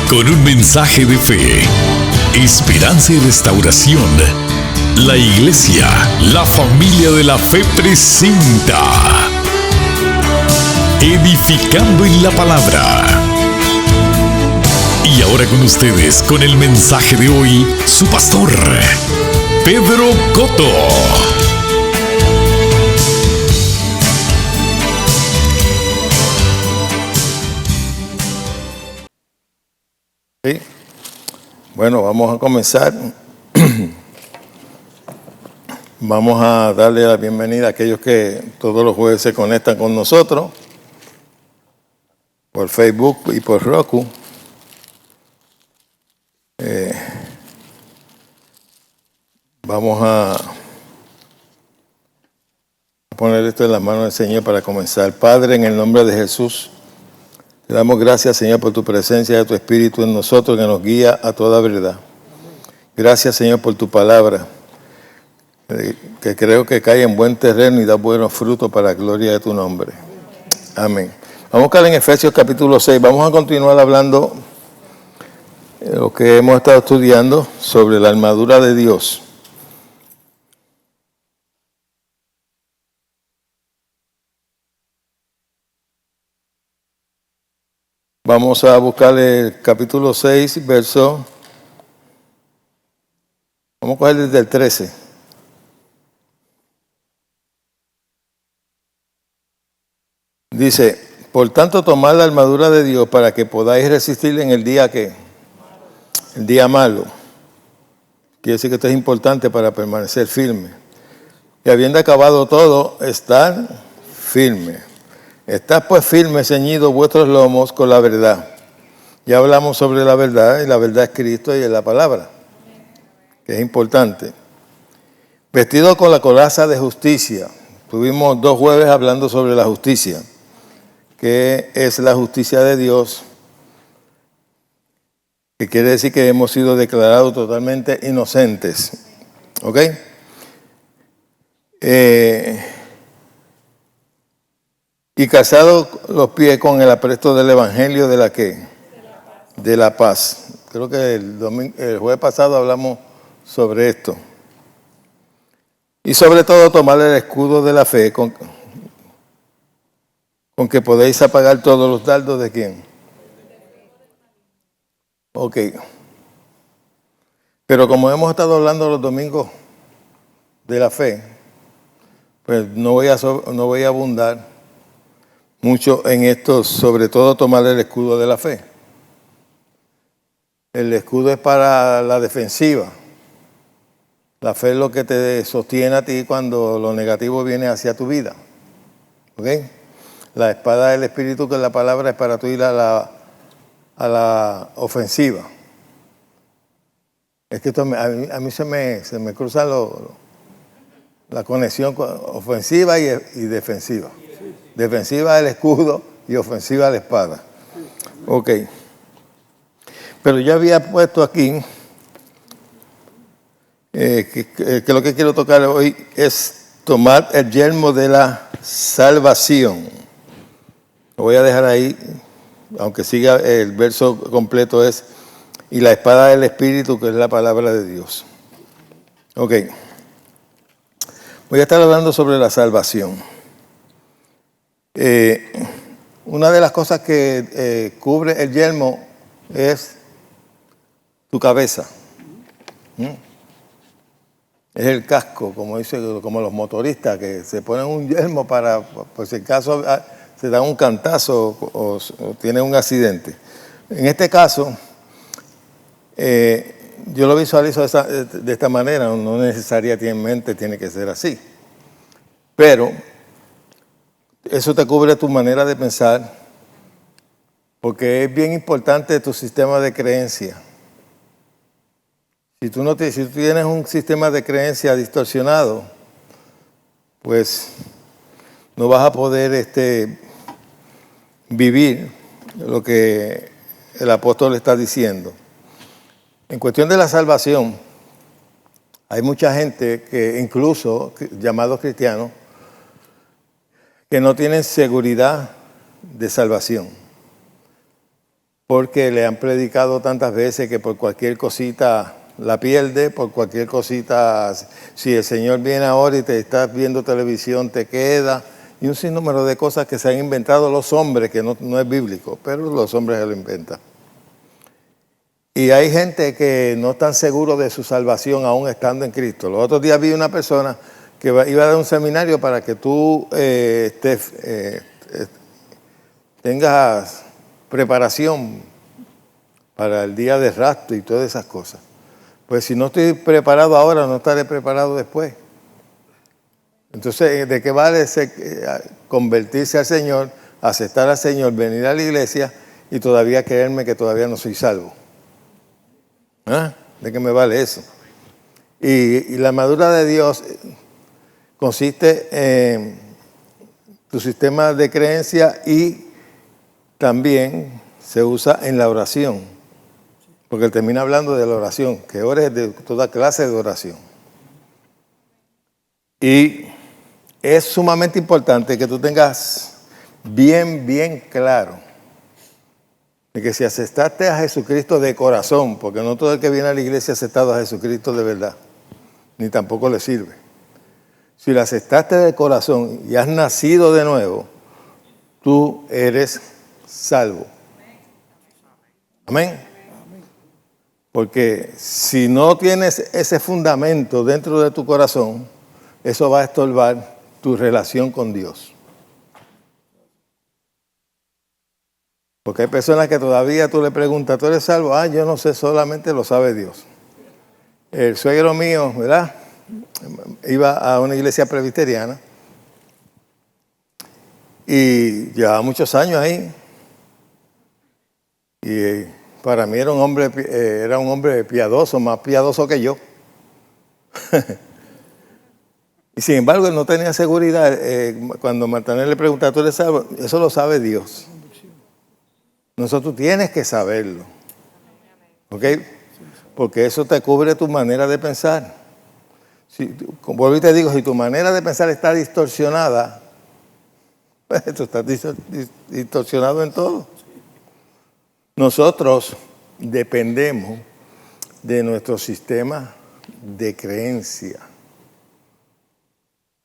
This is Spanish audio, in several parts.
Con un mensaje de fe, esperanza y restauración, la Iglesia, la familia de la fe presenta Edificando en la Palabra. Y ahora con ustedes, con el mensaje de hoy, su pastor, Pedro Cotto. Sí. Bueno, vamos a comenzar. Vamos a darle la bienvenida a aquellos que todos los jueves se conectan con nosotros por Facebook y por Roku. Vamos a poner esto en las manos del Señor para comenzar. Padre, en el nombre de Jesús, te damos gracias, Señor, por tu presencia de tu Espíritu en nosotros que nos guía a toda verdad. Gracias, Señor, por tu palabra, que creo que cae en buen terreno y da buenos frutos para la gloria de tu nombre. Amén. Vamos a buscar en Efesios capítulo 6. Vamos a continuar hablando de lo que hemos estado estudiando sobre la armadura de Dios. Vamos a buscar el capítulo 6, verso. Vamos a coger desde el 13. Dice, por tanto, tomad la armadura de Dios para que podáis resistir en el día que, el día malo. Quiere decir que esto es importante para permanecer firme. Y habiendo acabado todo, estar firme. Estad pues firmes, ceñidos vuestros lomos con la verdad. Ya hablamos sobre la verdad, y la verdad es Cristo y es la palabra, que es importante. Vestidos con la coraza de justicia. Tuvimos 2 jueves hablando sobre la justicia, que es la justicia de Dios, que quiere decir que hemos sido declarados totalmente inocentes. ¿Ok? Y calzados los pies con el apresto del Evangelio de la ¿qué? De la paz. Creo que el jueves pasado hablamos sobre esto. Y sobre todo tomar el escudo de la fe con que podéis apagar todos los dardos de ¿quién? Ok. Pero como hemos estado hablando los domingos de la fe, pues no voy a abundar mucho en esto, sobre todo tomar el escudo de la fe. El escudo es para la defensiva. La fe es lo que te sostiene a ti cuando lo negativo viene hacia tu vida. ¿Ok? La espada del Espíritu, que es la palabra, es para tú ir a la ofensiva. Es que esto a mí se me cruza la conexión ofensiva y defensiva. Defensiva el escudo y ofensiva la espada. Ok. Pero yo había puesto aquí que lo que quiero tocar hoy es tomar el yelmo de la salvación. Lo voy a dejar ahí, aunque siga el verso completo es, y la espada del Espíritu, que es la palabra de Dios. Ok. Voy a estar hablando sobre la salvación. Una de las cosas que cubre el yelmo es tu cabeza. Es el casco, como los motoristas, que se ponen un yelmo para, por si acaso se da un cantazo o tienen un accidente. En este caso, yo lo visualizo de esta manera, no necesariamente tiene que ser así. Pero eso te cubre tu manera de pensar, porque es bien importante tu sistema de creencia. Si tú tienes un sistema de creencia distorsionado, pues no vas a poder vivir lo que el apóstol está diciendo. En cuestión de la salvación, hay mucha gente que incluso llamados cristianos que no tienen seguridad de salvación. porque le han predicado tantas veces que por cualquier cosita la pierde, por cualquier cosita, si el Señor viene ahora y te estás viendo televisión, te queda, y un sinnúmero de cosas que se han inventado los hombres, que no es bíblico, pero los hombres se lo inventan. Y hay gente que no están seguros de su salvación aún estando en Cristo. Los otros días vi una persona que iba a dar un seminario para que tú tengas preparación para el día de rapto y todas esas cosas. Pues si no estoy preparado ahora, no estaré preparado después. Entonces, ¿de qué vale convertirse al Señor, aceptar al Señor, venir a la iglesia y todavía creerme que todavía no soy salvo? ¿Ah? ¿De qué me vale eso? Y la armadura de Dios consiste en tu sistema de creencia y también se usa en la oración, porque él termina hablando de la oración, que ores de toda clase de oración. Y es sumamente importante que tú tengas bien claro de que si aceptaste a Jesucristo de corazón, porque no todo el que viene a la iglesia ha aceptado a Jesucristo de verdad, ni tampoco le sirve. Si lo aceptaste de corazón y has nacido de nuevo, tú eres salvo. Amén. Porque si no tienes ese fundamento dentro de tu corazón, eso va a estorbar tu relación con Dios. Porque hay personas que todavía tú le preguntas, ¿tú eres salvo? Ah, yo no sé, solamente lo sabe Dios. El suegro mío, ¿verdad? Iba a una iglesia presbiteriana y llevaba muchos años ahí. Y para mí era un hombre piadoso, más piadoso que yo. Y sin embargo, él no tenía seguridad. Cuando Martanel le pregunta, ¿tú eres salvo? Eso lo sabe Dios. Nosotros tienes que saberlo. ¿Ok? Porque eso te cubre tu manera de pensar. Vuelvo y te digo, si tu manera de pensar está distorsionada, pues tú estás distorsionado en todo. Nosotros dependemos de nuestro sistema de creencia.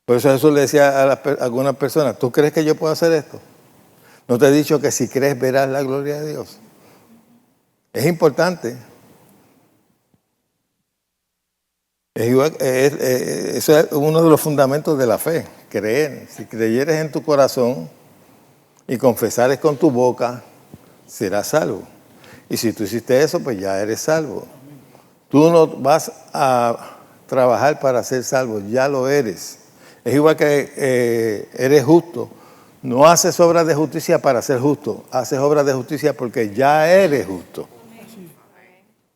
Por eso Jesús le decía a algunas personas, ¿tú crees que yo puedo hacer esto? ¿No te he dicho que si crees verás la gloria de Dios? Es importante. Eso es uno de los fundamentos de la fe, creer. Si creyeres en tu corazón y confesares con tu boca, serás salvo. Y si tú hiciste eso, pues ya eres salvo. Tú no vas a trabajar para ser salvo, ya lo eres. Es igual que eres justo. No haces obras de justicia para ser justo, haces obras de justicia porque ya eres justo.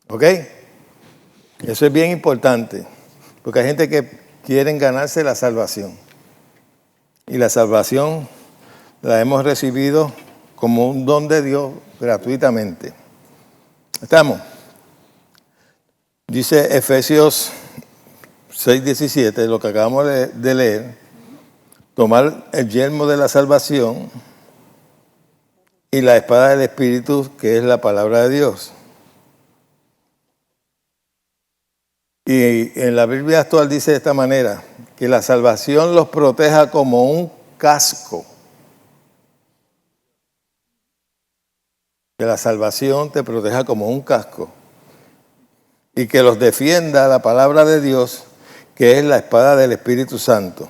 ¿Ok? Eso es bien importante, porque hay gente que quiere ganarse la salvación. Y la salvación la hemos recibido como un don de Dios gratuitamente. ¿Estamos? Dice Efesios 6:17, lo que acabamos de leer, tomar el yelmo de la salvación y la espada del Espíritu, que es la palabra de Dios. Y en la Biblia actual dice de esta manera, que la salvación los proteja como un casco. Que la salvación te proteja como un casco. Y que los defienda la palabra de Dios, que es la espada del Espíritu Santo.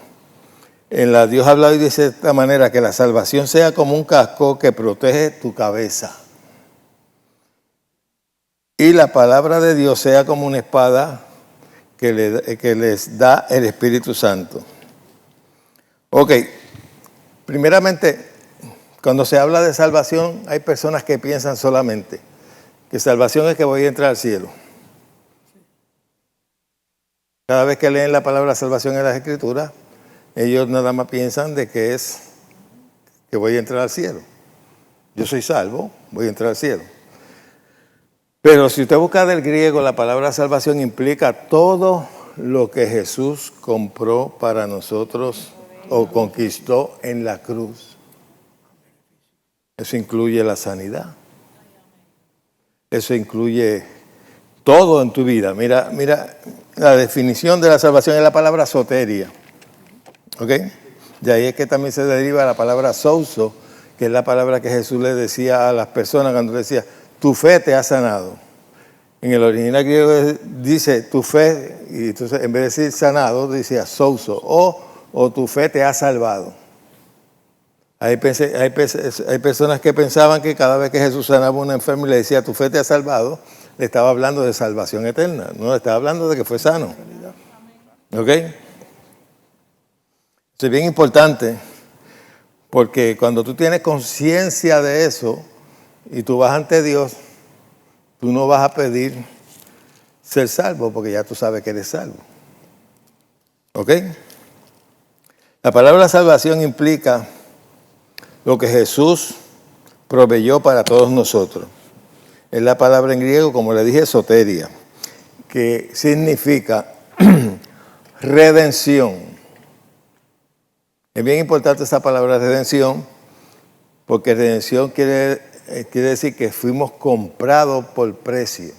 En la Dios habla y dice de esta manera, que la salvación sea como un casco que protege tu cabeza. Y la palabra de Dios sea como una espada que les da el Espíritu Santo. Ok, primeramente, cuando se habla de salvación, hay personas que piensan solamente que salvación es que voy a entrar al cielo. Cada vez que leen la palabra salvación en las Escrituras, ellos nada más piensan de que es que voy a entrar al cielo. Yo soy salvo, voy a entrar al cielo. Pero si usted busca del griego, la palabra salvación implica todo lo que Jesús compró para nosotros o conquistó en la cruz. Eso incluye la sanidad. Eso incluye todo en tu vida. Mira, la definición de la salvación es la palabra soteria. ¿Ok? De ahí es que también se deriva la palabra souso, que es la palabra que Jesús le decía a las personas cuando le decía, tu fe te ha sanado. En el original griego dice tu fe, y entonces en vez de decir sanado, decía souso, o tu fe te ha salvado. Hay personas que pensaban que cada vez que Jesús sanaba a una enferma y le decía tu fe te ha salvado, le estaba hablando de salvación eterna, no le estaba hablando de que fue sano. ¿Ok? Eso es bien importante, porque cuando tú tienes conciencia de eso y tú vas ante Dios, tú no vas a pedir ser salvo porque ya tú sabes que eres salvo. ¿Ok? La palabra salvación implica lo que Jesús proveyó para todos nosotros. Es la palabra en griego, como le dije, soteria, que significa redención. Es bien importante esa palabra redención, porque redención quiere decir que fuimos comprados por precio.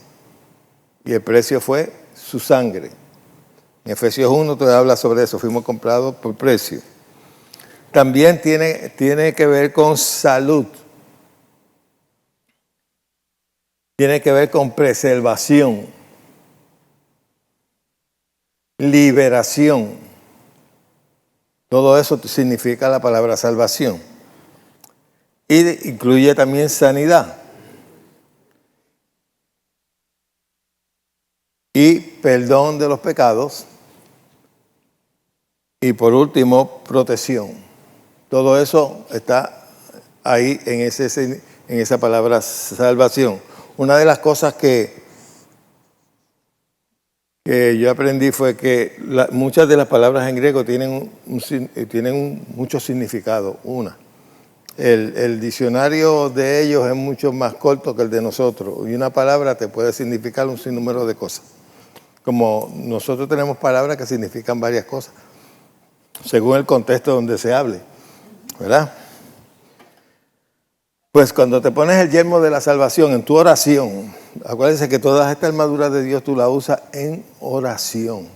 Y el precio fue su sangre. En Efesios 1 te habla sobre eso, fuimos comprados por precio. También tiene que ver con salud. Tiene que ver con preservación, liberación. Todo eso significa la palabra salvación. Y incluye también sanidad. Y perdón de los pecados. Y por último, protección. Todo eso está ahí en esa palabra salvación. Una de las cosas que yo aprendí fue que muchas de las palabras en griego tienen mucho significado. El diccionario de ellos es mucho más corto que el de nosotros. Y una palabra te puede significar un sinnúmero de cosas. Como nosotros tenemos palabras que significan varias cosas, según el contexto donde se hable, ¿verdad? Pues cuando te pones el yelmo de la salvación en tu oración, acuérdense que toda esta armadura de Dios tú la usas en oración.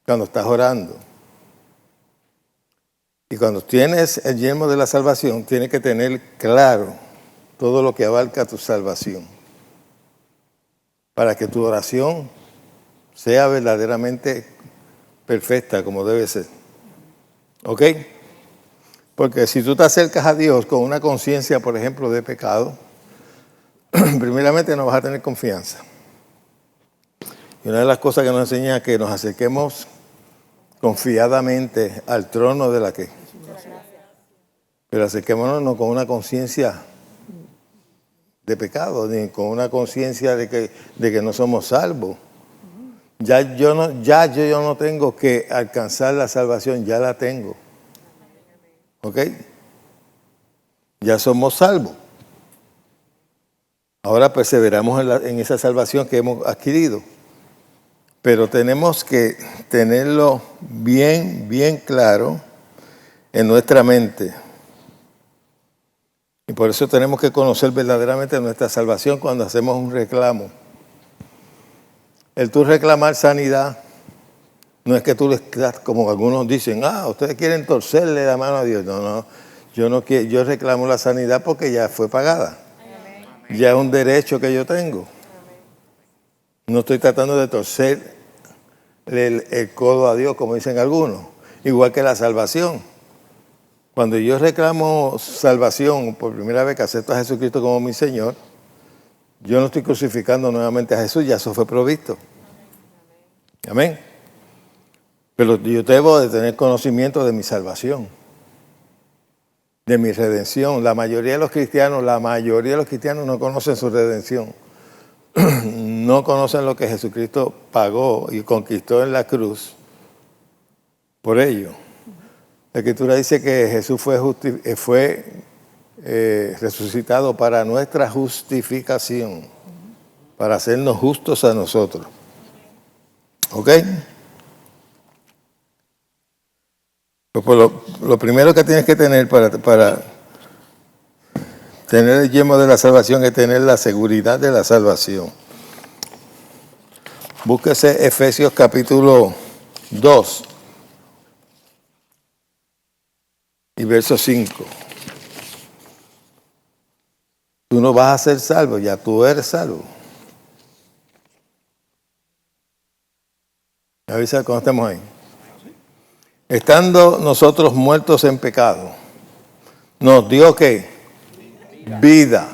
Cuando estás orando. Y cuando tienes el yelmo de la salvación, tienes que tener claro todo lo que abarca tu salvación. Para que tu oración sea verdaderamente perfecta como debe ser. ¿Ok? Porque si tú te acercas a Dios con una conciencia, por ejemplo, de pecado, primeramente no vas a tener confianza. Y una de las cosas que nos enseña es que nos acerquemos confiadamente al trono de la que. Pero acerquémonos no con una conciencia de pecado, ni con una conciencia de que no somos salvos. Ya yo no tengo que alcanzar la salvación, ya la tengo. ¿Ok? Ya somos salvos. Ahora perseveramos en esa salvación que hemos adquirido. Pero tenemos que tenerlo bien, bien claro en nuestra mente. Y por eso tenemos que conocer verdaderamente nuestra salvación cuando hacemos un reclamo. El tú reclamar sanidad no es que tú le estás, como algunos dicen, ustedes quieren torcerle la mano a Dios. No, yo no quiero, yo reclamo la sanidad porque ya fue pagada. Amén. Ya es un derecho que yo tengo. Amén. No estoy tratando de torcer el codo a Dios, como dicen algunos. Igual que la salvación. Cuando yo reclamo salvación por primera vez que acepto a Jesucristo como mi Señor, yo no estoy crucificando nuevamente a Jesús, ya eso fue provisto. Amén. Pero yo debo de tener conocimiento de mi salvación, de mi redención. La mayoría de los cristianos no conocen su redención. No conocen lo que Jesucristo pagó y conquistó en la cruz por ello. La Escritura dice que Jesús fue resucitado para nuestra justificación, para hacernos justos a nosotros. ¿Ok? Pues lo primero que tienes que tener para Tener el yelmo de la salvación es tener la seguridad de la salvación. Búsquese Efesios capítulo 2 y verso 5. Tú no vas a ser salvo, ya tú eres salvo. ¿Me avisa cuando estemos ahí? Estando nosotros muertos en pecado, nos dio ¿qué? Vida.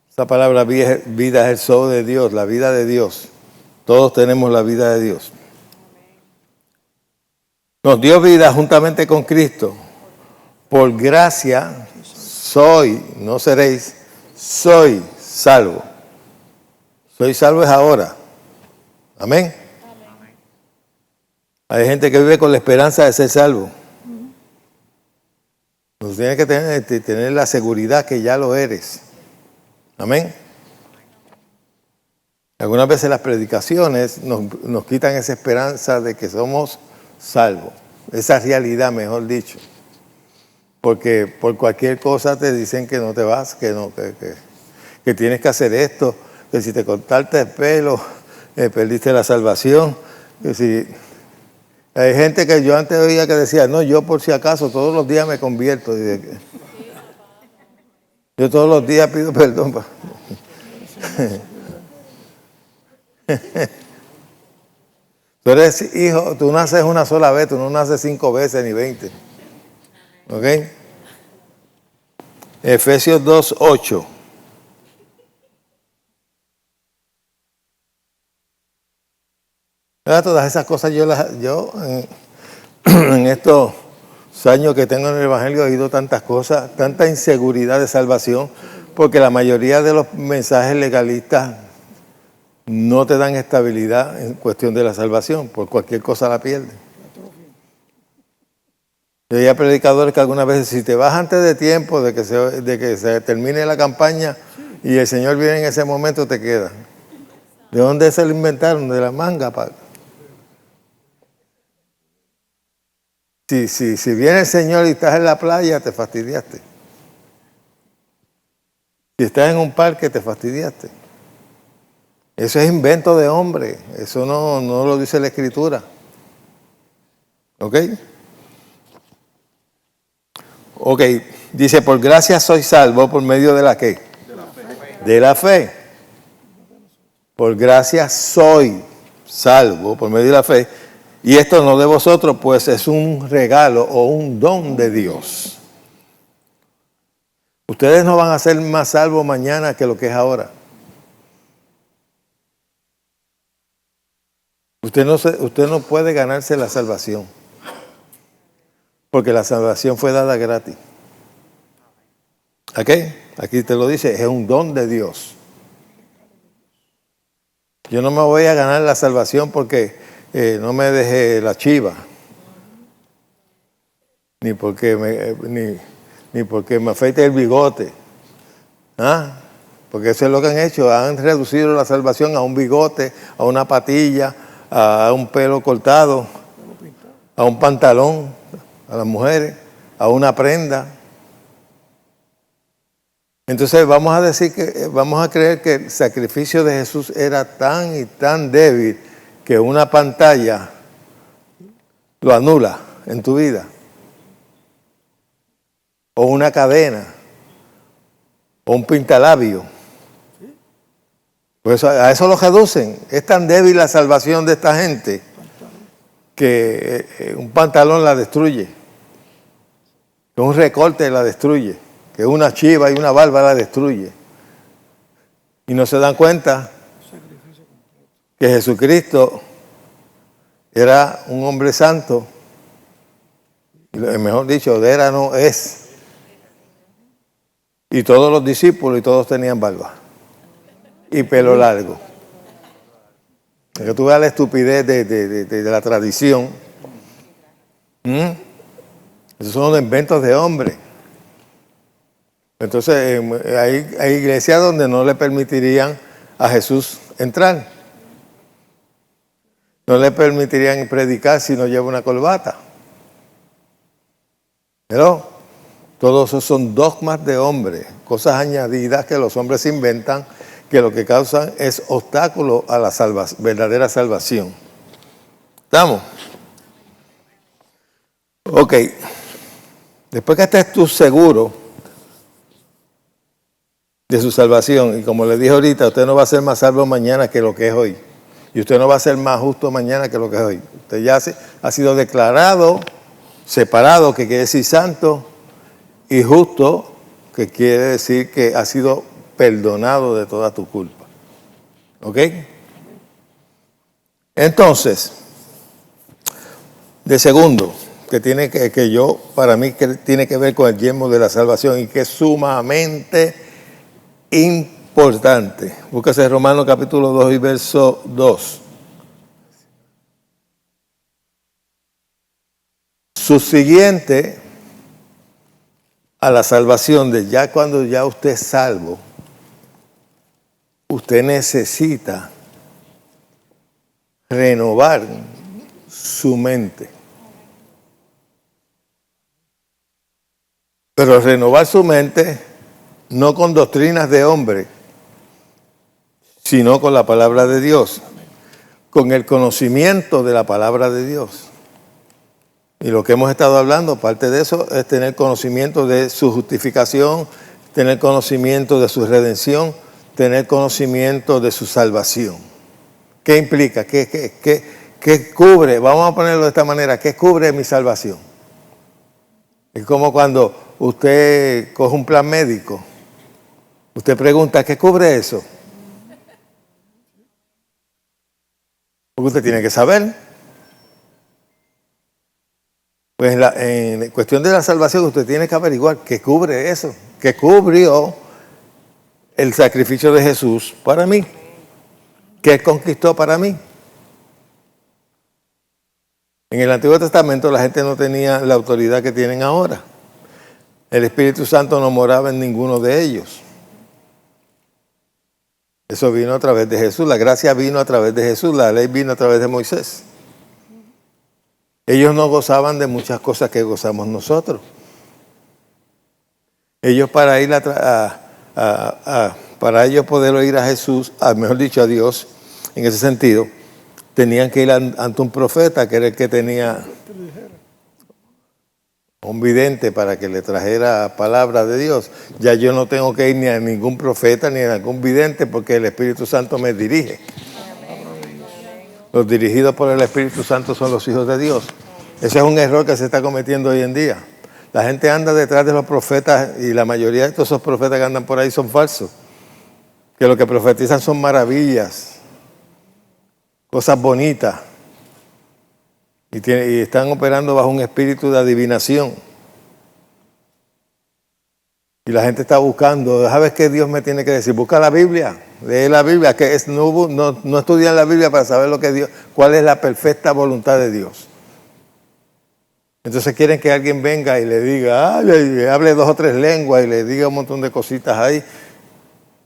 Esa palabra vida es el sol de Dios, la vida de Dios. Todos tenemos la vida de Dios. Nos dio vida juntamente con Cristo. Por gracia soy, no seréis, soy salvo. Soy salvo es ahora. Amén. Hay gente que vive con la esperanza de ser salvo. Tú tienes que tener la seguridad que ya lo eres. Amén. Algunas veces las predicaciones nos quitan esa esperanza de que somos salvos. Esa realidad, mejor dicho. Porque por cualquier cosa te dicen que no te vas, que tienes que hacer esto, que si te cortaste el pelo, perdiste la salvación. Que si hay gente que yo antes oía que decía, no, yo por si acaso todos los días me convierto. Yo todos los días pido perdón. Tú eres hijo, tú naces una sola vez, tú no naces 5 veces ni 20. ¿Ok? Efesios 2:8. Todas esas cosas yo en estos años que tengo en el Evangelio he oído tantas cosas, tanta inseguridad de salvación, porque la mayoría de los mensajes legalistas no te dan estabilidad en cuestión de la salvación, por cualquier cosa la pierden. Yo hay predicadores que algunas veces, si te vas antes de tiempo, de que se termine la campaña y el Señor viene en ese momento, te queda. ¿De dónde se lo inventaron? De la manga, padre. Si viene el Señor y estás en la playa, te fastidiaste. Si estás en un parque, te fastidiaste. Eso es invento de hombre. Eso no lo dice la Escritura. ¿Ok? Ok, dice, por gracia soy salvo por medio de la ¿qué? De la fe. De la fe. Por gracia soy salvo por medio de la fe. Y esto no de vosotros, pues es un regalo o un don de Dios. Ustedes no van a ser más salvos mañana que lo que es ahora. Usted no puede ganarse la salvación. Porque la salvación fue dada gratis. ¿Ok? Aquí te lo dice, es un don de Dios. Yo no me voy a ganar la salvación porque no me deje la chiva. Ni porque me afeite el bigote. ¿Ah? Porque eso es lo que han hecho. Han reducido la salvación a un bigote, a una patilla, a un pelo cortado, a un pantalón, a las mujeres, a una prenda. Entonces vamos a creer que el sacrificio de Jesús era tan y tan débil que una pantalla lo anula en tu vida. O una cadena, o un pintalabio. Pues a eso lo reducen. Es tan débil la salvación de esta gente que un pantalón la destruye, que un recorte la destruye, que una chiva y una barba la destruye. Y no se dan cuenta que Jesucristo era un hombre santo, y mejor dicho, era no es. Y todos los discípulos y todos tenían barba y pelo largo. Es que tú veas la estupidez de la tradición. Esos son inventos de hombre. Entonces hay iglesias donde no le permitirían a Jesús entrar. No le permitirían predicar si no lleva una corbata. ¿Pero? Todos esos son dogmas de hombres, cosas añadidas que los hombres inventan, que lo que causan es obstáculo a la verdadera salvación. ¿Estamos? Ok. Después que estés tú seguro de su salvación, y como le dije ahorita, usted no va a ser más salvo mañana que lo que es hoy. Y usted no va a ser más justo mañana que lo que es hoy. Usted ya ha sido declarado, separado, que quiere decir santo, y justo, que quiere decir que ha sido perdonado de toda tu culpa. ¿Ok? Entonces, de segundo, para mí que tiene que ver con el yelmo de la salvación y que es sumamente importante. Búsquese Romanos capítulo 2 y verso 2. Subsiguiente a la salvación, cuando ya usted es salvo, usted necesita renovar su mente. Pero renovar su mente no con doctrinas de hombre, sino con la palabra de Dios, con el conocimiento de la palabra de Dios. Y lo que hemos estado hablando, parte de eso, es tener conocimiento de su justificación, tener conocimiento de su redención, tener conocimiento de su salvación. ¿Qué implica? ¿Qué cubre? Vamos a ponerlo de esta manera. ¿Qué cubre mi salvación? Es como cuando usted coge un plan médico. Usted pregunta, ¿qué cubre eso? Porque usted tiene que saber. Pues en cuestión de la salvación usted tiene que averiguar qué cubre eso, qué cubrió el sacrificio de Jesús para mí, qué conquistó para mí. En el Antiguo Testamento la gente no tenía la autoridad que tienen ahora. El Espíritu Santo no moraba en ninguno de ellos. Eso vino a través de Jesús, la gracia vino a través de Jesús, la ley vino a través de Moisés. Ellos no gozaban de muchas cosas que gozamos nosotros. Ellos para ellos poder oír a Jesús, mejor dicho a Dios, en ese sentido, tenían que ir ante un profeta, que era el que tenía un vidente para que le trajera palabra de Dios. Ya yo no tengo que ir ni a ningún profeta ni a ningún vidente porque el Espíritu Santo me dirige. Los dirigidos por el Espíritu Santo son los hijos de Dios. Ese es un error que se está cometiendo hoy en día. La gente anda detrás de los profetas y la mayoría de todos esos profetas que andan por ahí son falsos. Que lo que profetizan son maravillas, cosas bonitas. Y están operando bajo un espíritu de adivinación. Y la gente está buscando, ¿sabes qué Dios me tiene que decir? Busca la Biblia, lee la Biblia, no estudian la Biblia para saber cuál es la perfecta voluntad de Dios. Entonces quieren que alguien venga y le diga, le hable 2 o 3 lenguas y le diga un montón de cositas ahí,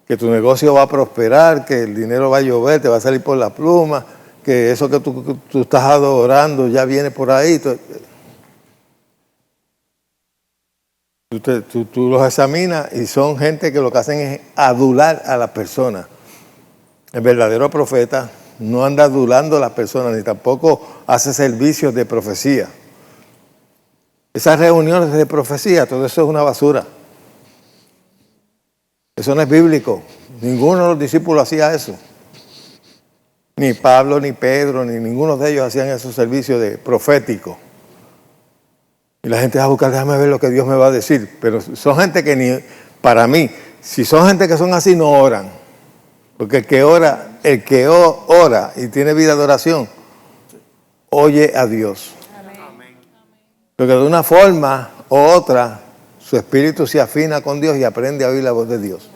que tu negocio va a prosperar, que el dinero va a llover, te va a salir por la pluma, que eso que tú estás adorando ya viene por ahí. Tú los examinas y son gente que lo que hacen es adular a las personas. El verdadero profeta no anda adulando a las personas, ni tampoco hace servicios de profecía. Esas reuniones de profecía, todo eso es una basura. Eso no es bíblico. Ninguno de los discípulos hacía eso. Ni Pablo, ni Pedro, ni ninguno de ellos hacían esos servicios de proféticos. Y la gente va a buscar, déjame ver lo que Dios me va a decir. Pero son gente que para mí, si son gente que son así, no oran. Porque el que ora y tiene vida de oración, oye a Dios. Porque de una forma u otra, su espíritu se afina con Dios y aprende a oír la voz de Dios.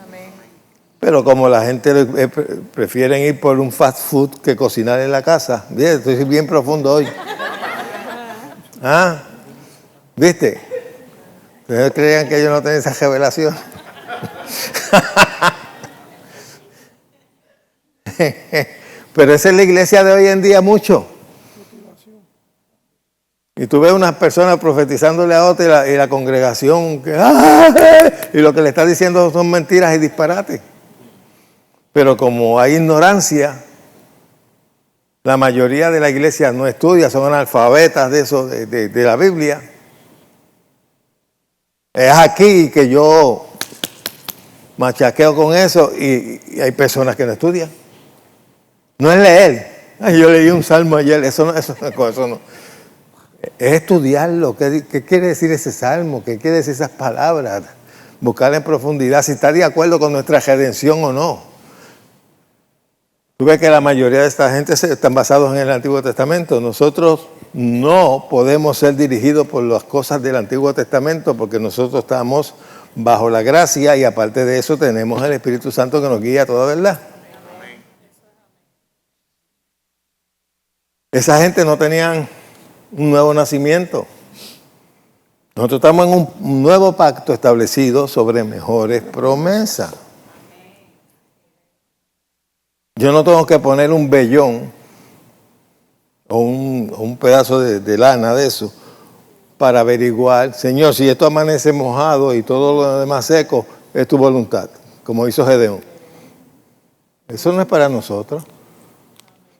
Pero como la gente prefieren ir por un fast food que cocinar en la casa, bien, estoy bien profundo hoy. ¿Ah? ¿Viste? Ustedes creían que yo no tenía esa revelación. Pero esa es la iglesia de hoy en día mucho. Y tú ves unas personas profetizándole a otra y la congregación, y lo que le está diciendo son mentiras y disparates. Pero como hay ignorancia, la mayoría de la iglesia no estudia, son analfabetas de eso, de la Biblia. Es aquí que yo machaqueo con eso y hay personas que no estudian. No es leer. Ay, yo leí un salmo ayer, eso no. Es estudiarlo. ¿Qué quiere decir ese salmo? ¿Qué quiere decir esas palabras? Buscar en profundidad si está de acuerdo con nuestra redención o no. Tú ves que la mayoría de esta gente están basados en el Antiguo Testamento. Nosotros no podemos ser dirigidos por las cosas del Antiguo Testamento porque nosotros estamos bajo la gracia y aparte de eso tenemos el Espíritu Santo que nos guía a toda verdad. Esa gente no tenían un nuevo nacimiento. Nosotros estamos en un nuevo pacto establecido sobre mejores promesas. Yo no tengo que poner un vellón o un pedazo de lana de eso para averiguar, Señor, si esto amanece mojado y todo lo demás seco, es tu voluntad, como hizo Gedeón. Eso no es para nosotros.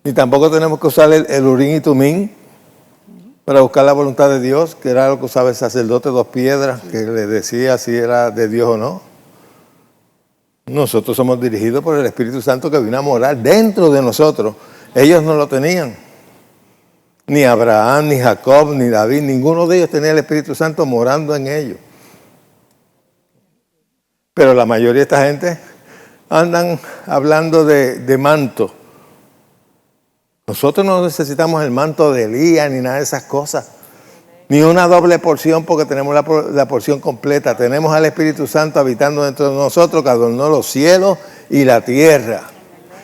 Ni tampoco tenemos que usar el Urim y Tumim para buscar la voluntad de Dios, que era lo que usaba el sacerdote, 2 piedras, que le decía si era de Dios o no. Nosotros somos dirigidos por el Espíritu Santo que vino a morar dentro de nosotros. Ellos no lo tenían. Ni Abraham, ni Jacob, ni David, ninguno de ellos tenía el Espíritu Santo morando en ellos. Pero la mayoría de esta gente andan hablando de manto. Nosotros no necesitamos el manto de Elías ni nada de esas cosas. Ni una doble porción porque tenemos la porción completa. Tenemos al Espíritu Santo habitando dentro de nosotros que adornó los cielos y la tierra.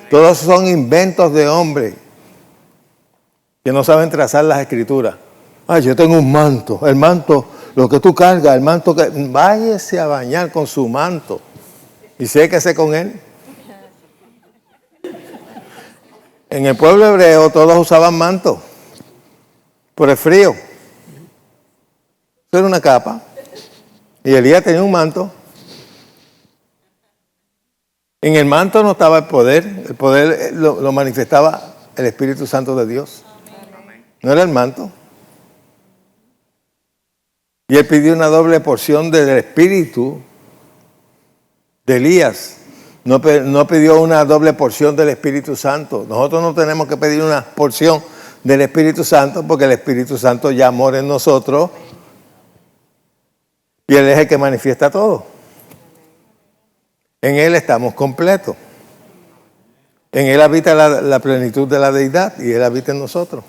Todos son inventos de hombres que no saben trazar las escrituras. Ay, yo tengo un manto. El manto, lo que tú cargas, el manto que... Váyese a bañar con su manto y séquese con él. En el pueblo hebreo todos usaban manto por el frío. Eso era una capa. Y Elías tenía un manto. En el manto no estaba el poder lo manifestaba el Espíritu Santo de Dios. No era el manto. Y él pidió una doble porción del Espíritu de Elías. No pidió una doble porción del Espíritu Santo. Nosotros no tenemos que pedir una porción del Espíritu Santo porque el Espíritu Santo ya mora en nosotros. Y Él es el que manifiesta todo. En Él estamos completos. En Él habita la plenitud de la deidad y Él habita en nosotros.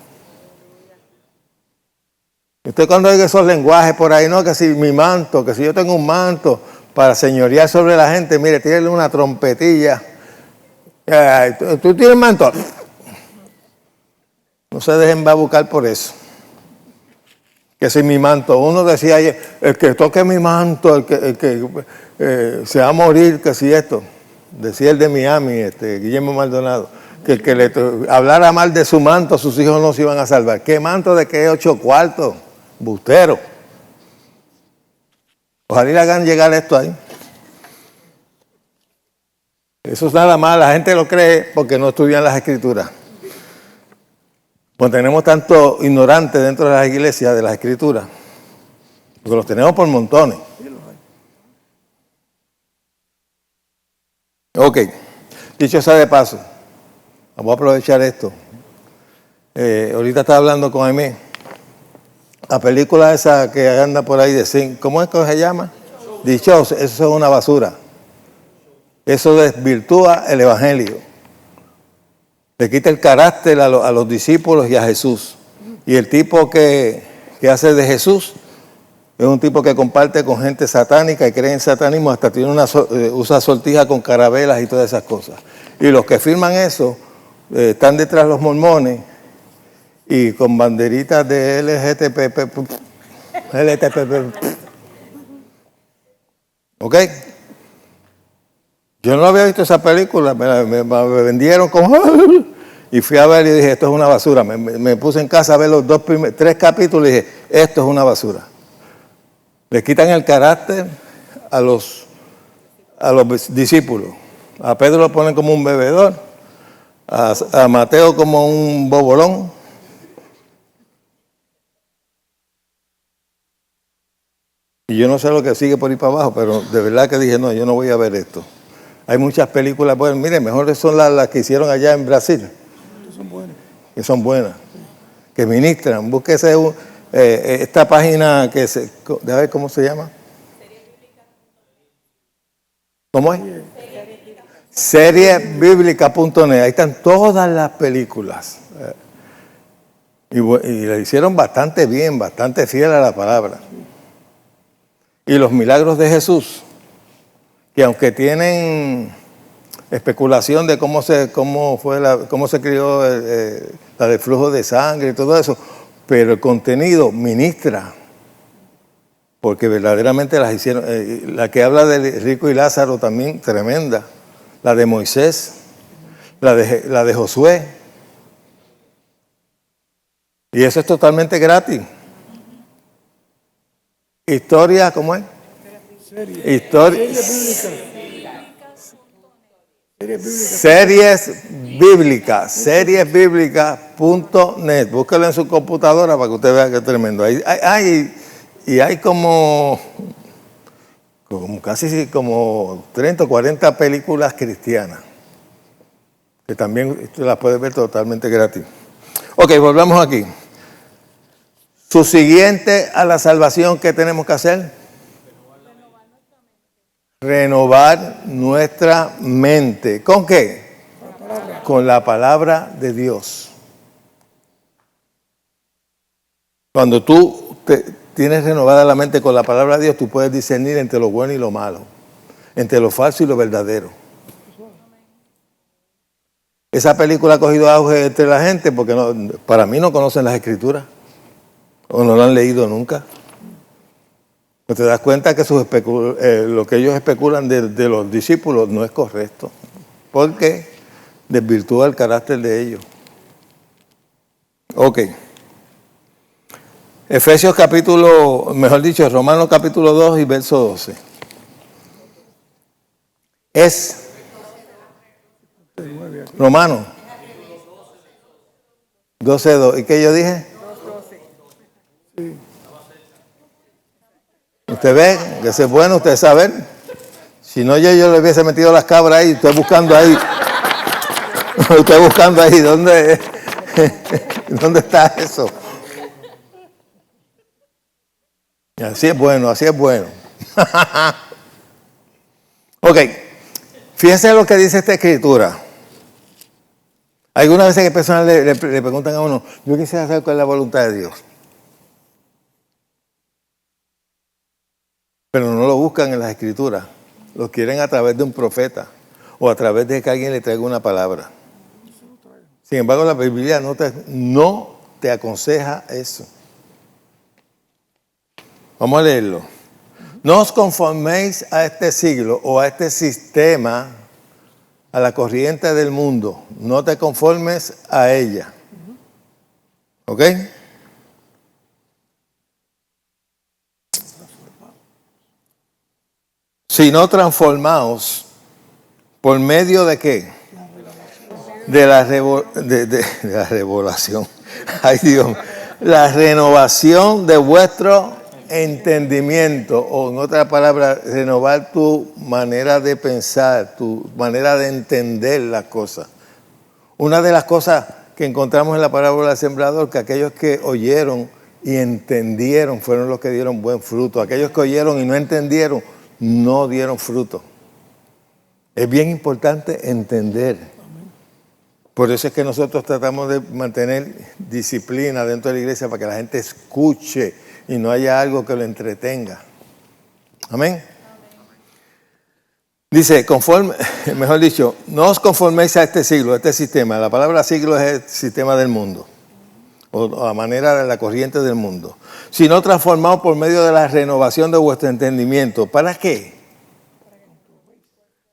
Usted cuando oiga esos lenguajes por ahí, no, que si mi manto, que si yo tengo un manto para señorear sobre la gente, mire, tírale una trompetilla. ¿Tú tienes manto? No se dejen babucar por eso. Que si mi manto, uno decía ayer, el que toque mi manto, el que se va a morir, que si esto, decía el de Miami, Guillermo Maldonado, que el que le hablara mal de su manto, sus hijos no se iban a salvar. ¿Qué manto de qué 8 cuartos? Bustero. Ojalá le hagan llegar esto ahí. Eso es nada más, la gente lo cree porque no estudian las escrituras. Pues tenemos tanto ignorantes dentro de las iglesias de las escrituras, porque los tenemos por montones. Ok, dicho sea de paso, vamos a aprovechar esto. Ahorita estaba hablando con Aimé. La película esa que anda por ahí de ¿cómo es que se llama? Dichoso, eso es una basura. Eso desvirtúa el Evangelio. Le quita el carácter a los discípulos y a Jesús. Y el tipo que hace de Jesús es un tipo que comparte con gente satánica y cree en satanismo, hasta tiene usa sortija con carabelas y todas esas cosas. Y los que firman eso están detrás de los mormones y con banderitas de LGTB. ¿Ok? Yo no había visto esa película, me vendieron como... Y fui a ver y dije, esto es una basura. Me puse en casa a ver los 3 capítulos y dije, esto es una basura. Le quitan el carácter a los discípulos. A Pedro lo ponen como un bebedor, a Mateo como un bobolón. Y yo no sé lo que sigue por ahí para abajo, pero de verdad que dije, no, yo no voy a ver esto. Hay muchas películas, bueno, mire, mejores son las que hicieron allá en Brasil. Que son buenas. Que ministran. Búsquese esta página a ver cómo se llama. ¿Cómo es? Seriesbiblica.net. Ahí están todas las películas. Y le hicieron bastante bien, bastante fiel a la palabra. Y los milagros de Jesús, que aunque tienen especulación de cómo se crió la de flujo de sangre y todo eso, pero el contenido ministra, porque verdaderamente las hicieron. La que habla de Rico y Lázaro también tremenda, la de Moisés, la de Josué, y eso es totalmente gratis. Historia, ¿cómo es? Seriesbiblica.net. Búsquelo en su computadora para que usted vea que es tremendo. Hay como casi como 30 o 40 películas cristianas que también usted las puede ver totalmente gratis. Ok, volvamos aquí. Subsiguiente a la salvación, ¿qué tenemos que hacer? Renovar nuestra mente. ¿Con qué? Con la palabra de Dios. Cuando tú tienes renovada la mente con la palabra de Dios, tú puedes discernir entre lo bueno y lo malo, entre lo falso y lo verdadero. Esa película ha cogido auge entre la gente porque para mí no conocen las Escrituras o no lo han leído nunca. Pues te das cuenta que lo que ellos especulan de los discípulos no es correcto, porque desvirtúa el carácter de ellos. Ok. Romanos capítulo 2 y verso 12. Romanos 12:2. ¿Y qué yo dije? Usted ve que es bueno usted saber. Si no, yo le hubiese metido las cabras ahí. Estoy buscando ahí. ¿Dónde está eso? Así es bueno. Ok. Fíjense lo que dice esta escritura. Algunas veces que personas le preguntan a uno, yo quisiera saber cuál es la voluntad de Dios. Pero no lo buscan en las Escrituras. Lo quieren a través de un profeta o a través de que alguien le traiga una palabra. Sin embargo, la Biblia no te aconseja eso. Vamos a leerlo. No os conforméis a este siglo o a este sistema, a la corriente del mundo. No te conformes a ella. ¿Ok? Sino transformaos por medio de ¿qué? De la revelación. Ay Dios. La renovación de vuestro entendimiento, o en otra palabra, renovar tu manera de pensar, tu manera de entender las cosas. Una de las cosas que encontramos en la parábola del sembrador, que aquellos que oyeron y entendieron fueron los que dieron buen fruto. Aquellos que oyeron y no entendieron, no dieron fruto. Es bien importante entender. Por eso es que nosotros tratamos de mantener disciplina dentro de la iglesia para que la gente escuche y no haya algo que lo entretenga. Amén. Dice, no os conforméis a este siglo, a este sistema. La palabra siglo es el sistema del mundo, o la manera de la corriente del mundo. Sino transformaos por medio de la renovación de vuestro entendimiento. ¿Para qué?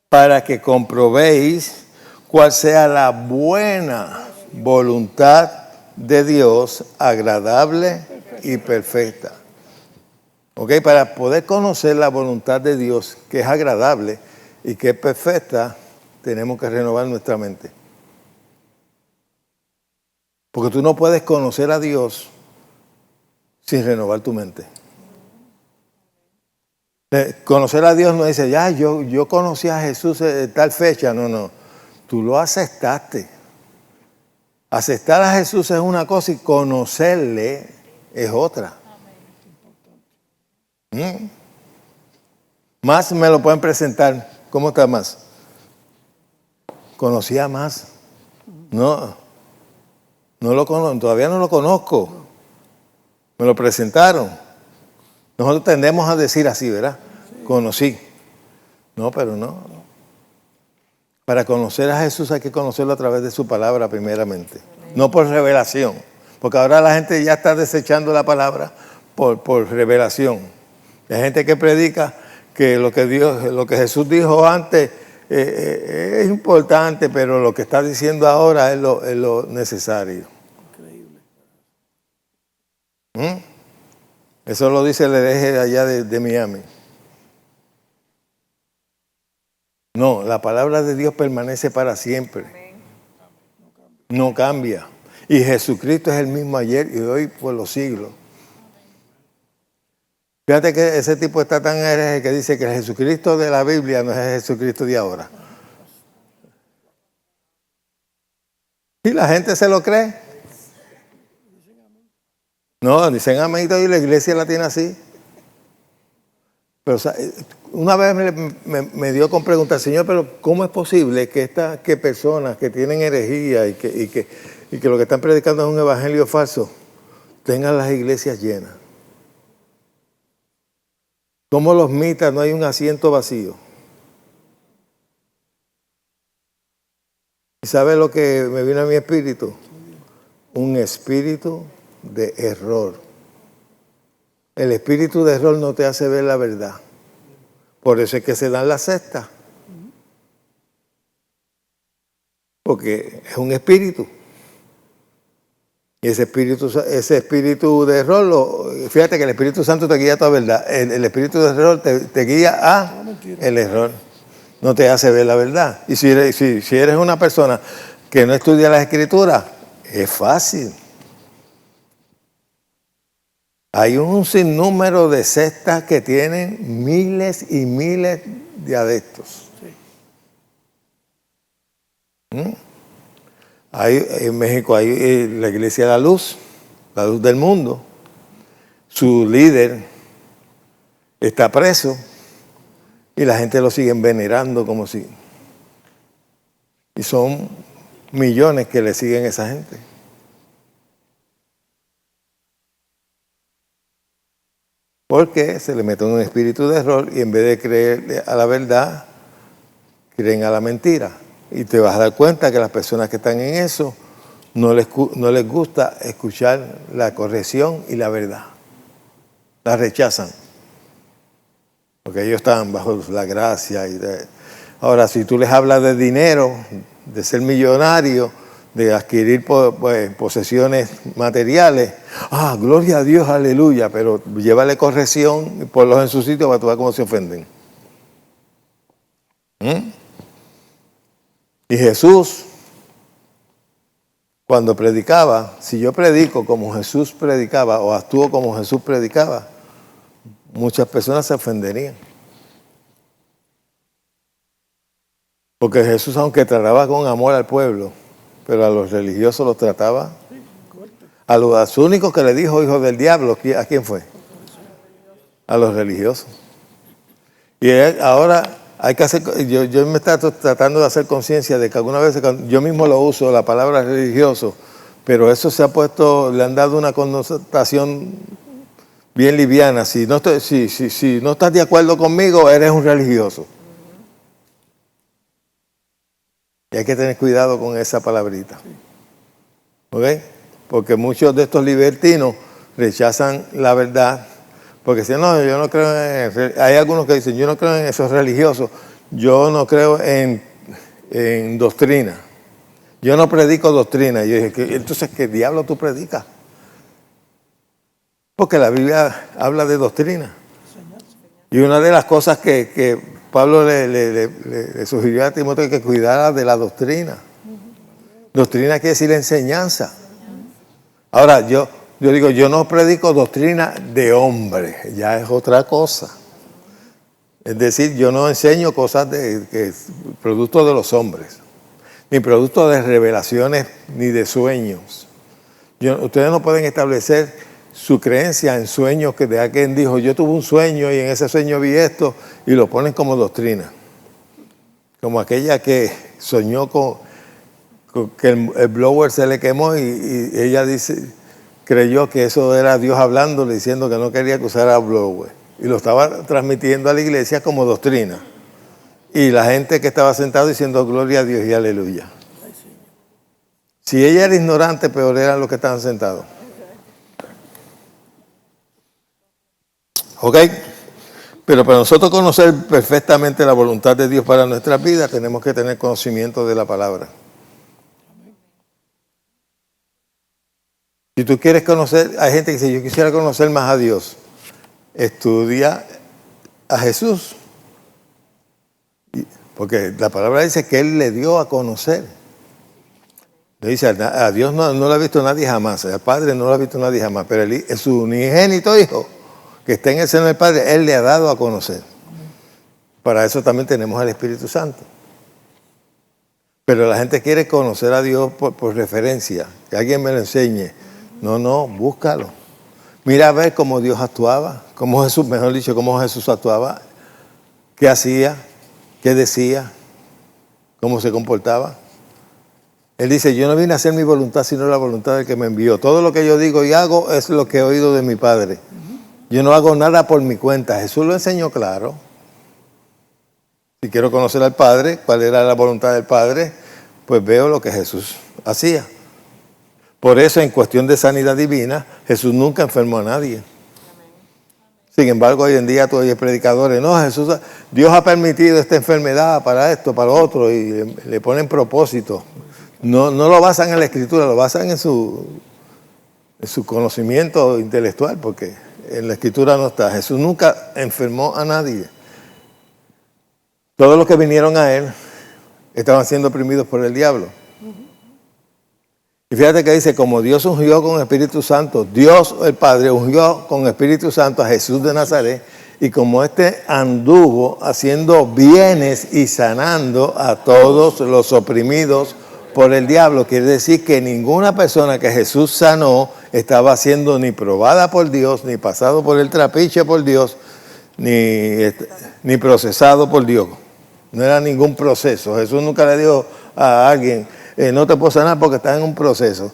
Para que comprobéis cuál sea la buena, voluntad de Dios agradable y perfecta. ¿Ok? Para poder conocer la voluntad de Dios, que es agradable y que es perfecta, tenemos que renovar nuestra mente. Porque tú no puedes conocer a Dios sin renovar tu mente. Conocer a Dios no dice, ya, yo conocí a Jesús en tal fecha. No, no. Tú lo aceptaste. Aceptar a Jesús es una cosa y conocerle es otra. Más me lo pueden presentar. ¿Cómo está más? Conocía más. No lo conozco, todavía no lo conozco. Me lo presentaron. Nosotros tendemos a decir así, ¿verdad? Conocí. No, pero no. Para conocer a Jesús hay que conocerlo a través de su palabra primeramente. No por revelación. Porque ahora la gente ya está desechando la palabra por revelación. Hay gente que predica que lo que Jesús dijo antes es importante, pero lo que está diciendo ahora es lo necesario. Increíble. Eso lo dice el hereje allá de Miami. No, la palabra de Dios permanece para siempre. No cambia. Y Jesucristo es el mismo ayer y hoy por los siglos. Fíjate que ese tipo está tan hereje que dice que el Jesucristo de la Biblia no es el Jesucristo de ahora. ¿Y la gente se lo cree? No, dicen amén y la iglesia la tiene así. Pero o sea, una vez me dio con preguntar, Señor, pero ¿cómo es posible que personas que tienen herejía y que lo que están predicando es un evangelio falso tengan las iglesias llenas? ¿Cómo los mitas no hay un asiento vacío? ¿Y sabe lo que me vino a mi espíritu? Un espíritu de error. El espíritu de error no te hace ver la verdad. Por eso es que se dan las sectas. Porque es un espíritu. Y ese espíritu de error, fíjate que el Espíritu Santo te guía a toda verdad. El espíritu de error te guía a el error. No te hace ver la verdad. Y si eres una persona que no estudia las Escrituras, es fácil. Hay un sinnúmero de sectas que tienen miles y miles de adeptos. En México hay la Iglesia de la Luz del mundo. Su líder está preso y la gente lo sigue venerando como si... Y son millones que le siguen a esa gente. Porque se le mete un espíritu de error y en vez de creer a la verdad, creen a la mentira. Y te vas a dar cuenta que las personas que están en eso no les gusta escuchar la corrección y la verdad. La rechazan. Porque ellos están bajo la gracia. Ahora, si tú les hablas de dinero, de ser millonario, de adquirir posesiones materiales, gloria a Dios, aleluya, pero llévale corrección y ponlos en su sitio para tú ver cómo se ofenden. Y Jesús, cuando predicaba, si yo predico como Jesús predicaba o actúo como Jesús predicaba, muchas personas se ofenderían. Porque Jesús, aunque trataba con amor al pueblo, pero a los religiosos los trataba. A los únicos que le dijo hijos del diablo, ¿a quién fue? A los religiosos. Y ahora hay que hacer, yo me estoy tratando de hacer conciencia de que algunas veces yo mismo lo uso, la palabra religioso, pero eso se ha puesto, le han dado una connotación bien liviana. Si no estás de acuerdo conmigo, eres un religioso. Y hay que tener cuidado con esa palabrita. ¿Ok? Porque muchos de estos libertinos rechazan la verdad. Porque dicen, no, yo no creo en... Hay algunos que dicen, yo no creo en esos religiosos. Yo no creo en doctrina. yo no predico doctrina. Y yo dije, entonces, ¿qué diablo tú predicas? Porque la Biblia habla de doctrina. Y una de las cosas que Pablo le sugirió a Timoteo es que cuidara de la doctrina. Doctrina quiere decir enseñanza. Ahora, yo digo, yo no predico doctrina de hombre, ya es otra cosa. Es decir, yo no enseño cosas producto de los hombres, ni producto de revelaciones, ni de sueños. Ustedes no pueden establecer su creencia en sueños que de alguien dijo, yo tuve un sueño y en ese sueño vi esto, y lo ponen como doctrina. Como aquella que soñó que el blower se le quemó y ella creyó que eso era Dios hablándole, diciendo que no quería que usara blower. Y lo estaba transmitiendo a la iglesia como doctrina. Y la gente que estaba sentada diciendo gloria a Dios y aleluya. Si ella era ignorante, peor eran los que estaban sentados. ¿Ok? Pero para nosotros conocer perfectamente la voluntad de Dios para nuestras vidas, tenemos que tener conocimiento de la palabra. Si tú quieres conocer, hay gente que dice, yo quisiera conocer más a Dios. Estudia a Jesús. Porque la palabra dice que Él le dio a conocer. Le dice, a Dios no lo ha visto nadie jamás. Al Padre no lo ha visto nadie jamás. Pero su unigénito Hijo, que está en el seno del Padre, Él le ha dado a conocer. Para eso también tenemos al Espíritu Santo. Pero la gente quiere conocer a Dios por referencia. Que alguien me lo enseñe. No, búscalo. Mira a ver cómo Dios actuaba, cómo Jesús, mejor dicho, cómo Jesús actuaba, qué hacía, qué decía, cómo se comportaba. Él dice, yo no vine a hacer mi voluntad, sino la voluntad del que me envió. Todo lo que yo digo y hago es lo que he oído de mi Padre. Yo no hago nada por mi cuenta. Jesús lo enseñó claro. Si quiero conocer al Padre, cuál era la voluntad del Padre, pues veo lo que Jesús hacía. Por eso, en cuestión de sanidad divina, Jesús nunca enfermó a nadie. Sin embargo, hoy en día tú oyes predicadores, no, Dios ha permitido esta enfermedad para esto, para lo otro, y le ponen propósito. No lo basan en la Escritura, lo basan en su conocimiento intelectual, porque en la Escritura no está. Jesús nunca enfermó a nadie. Todos los que vinieron a Él estaban siendo oprimidos por el diablo. Y fíjate que dice, como Dios ungió con Espíritu Santo, Dios el Padre ungió con Espíritu Santo a Jesús de Nazaret, y como anduvo haciendo bienes y sanando a todos los oprimidos por el diablo, quiere decir que ninguna persona que Jesús sanó estaba siendo ni probada por Dios, ni pasado por el trapiche por Dios, ni procesado por Dios. No era ningún proceso. Jesús nunca le dijo a alguien, no te puedo sanar porque estás en un proceso,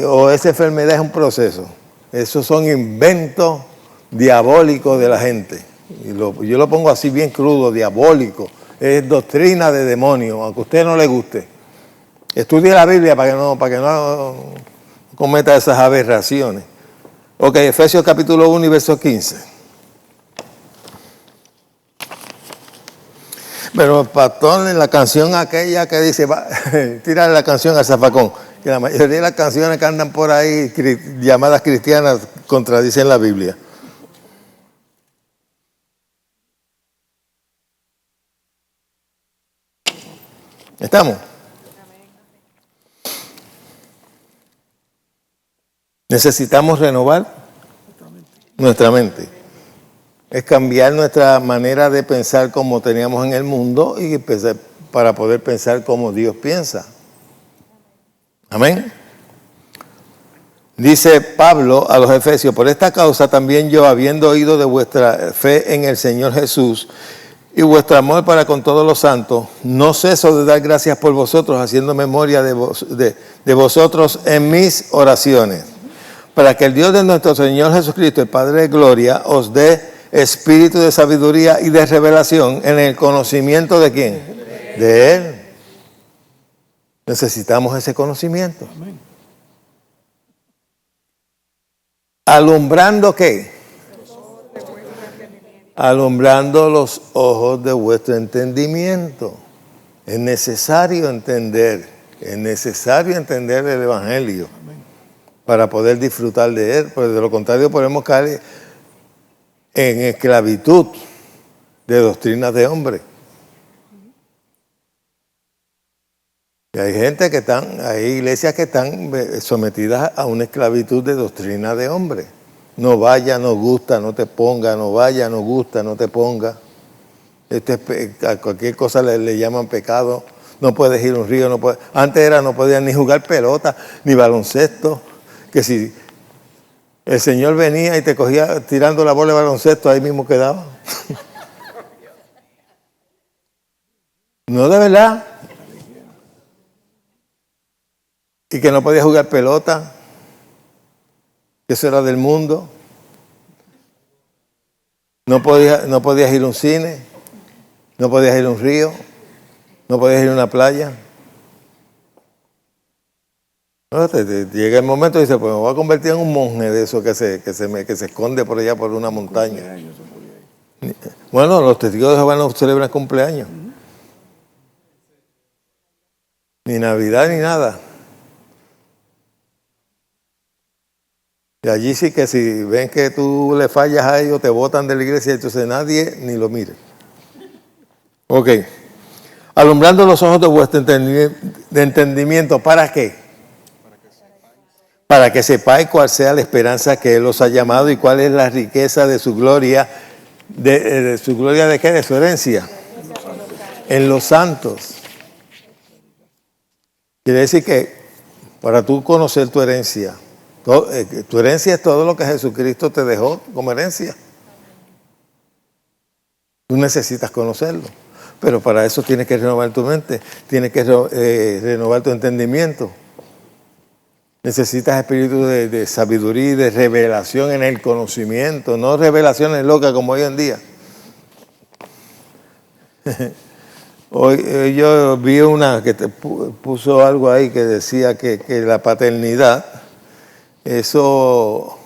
o esa enfermedad es un proceso. Esos son inventos diabólicos de la gente. Yo lo pongo así bien crudo, diabólico. Es doctrina de demonio, aunque a usted no le guste. Estudie la Biblia para que no cometa esas aberraciones. Ok, Efesios capítulo 1 y verso 15. Pero el pastor, en la canción aquella que dice, tira la canción al zafacón, que la mayoría de las canciones que andan por ahí, llamadas cristianas, contradicen la Biblia. ¿Estamos? Necesitamos renovar nuestra mente. Es cambiar nuestra manera de pensar como teníamos en el mundo y para poder pensar como Dios piensa. Amén. Dice Pablo a los Efesios, por esta causa también yo, habiendo oído de vuestra fe en el Señor Jesús y vuestro amor para con todos los santos, no ceso de dar gracias por vosotros, haciendo memoria de vosotros en mis oraciones, para que el Dios de nuestro Señor Jesucristo, el Padre de gloria, os dé espíritu de sabiduría y de revelación en el conocimiento ¿de quién? De Él. Necesitamos ese conocimiento. ¿Alumbrando qué? Alumbrando los ojos de vuestro entendimiento. Es necesario entender Es necesario entender el Evangelio para poder disfrutar de él, porque de lo contrario podemos caer en esclavitud de doctrinas de hombres. Y hay gente que hay iglesias que están sometidas a una esclavitud de doctrina de hombres. No vaya, no gusta, no te ponga, no vaya, no gusta, no te ponga. A cualquier cosa le llaman pecado. No puedes ir a un río, no puedes. Antes no podían ni jugar pelota, ni baloncesto. Que si el Señor venía y te cogía tirando la bola de baloncesto, ahí mismo quedaba. No, de verdad. Y que no podías jugar pelota, que eso era del mundo. No podías ir a un cine, no podías ir a un río, no podías ir a una playa. No, llega el momento y dice, pues me voy a convertir en un monje de eso que se esconde por allá por una montaña. Bueno, los testigos de Jehová no celebran cumpleaños. Ni Navidad ni nada. Y allí sí que si ven que tú le fallas a ellos, te botan de la iglesia, entonces nadie ni lo mire. Ok. Alumbrando los ojos de vuestro entendimiento, ¿para qué? Para que sepáis cuál sea la esperanza que Él os ha llamado y cuál es la riqueza de su gloria. ¿De su gloria de qué? De su herencia. En los santos. Quiere decir que para tú conocer tu herencia, tu herencia es todo lo que Jesucristo te dejó como herencia. Tú necesitas conocerlo. Pero para eso tienes que renovar tu mente, tienes que renovar tu entendimiento. Necesitas espíritu de sabiduría y de revelación en el conocimiento, no revelaciones locas como hoy en día. Hoy yo vi una que puso algo ahí que decía que la paternidad, eso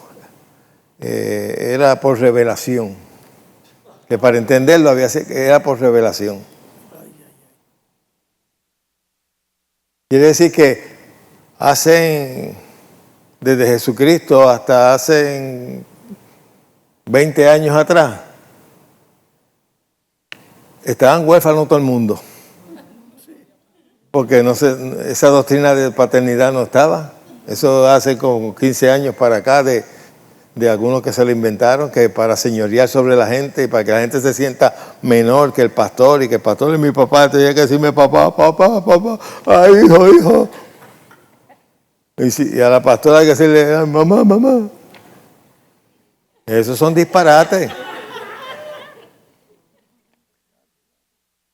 era por revelación. Que para entenderlo era por revelación. Quiere decir que desde Jesucristo hasta hace 20 años atrás, estaban huérfanos todo el mundo. Porque esa doctrina de paternidad no estaba. Eso hace como 15 años para acá de algunos que se lo inventaron, que para señorear sobre la gente y para que la gente se sienta menor que el pastor y que el pastor es mi papá, tenía que decirme papá, ay, hijo. Y a la pastora hay que decirle mamá. Esos son disparates.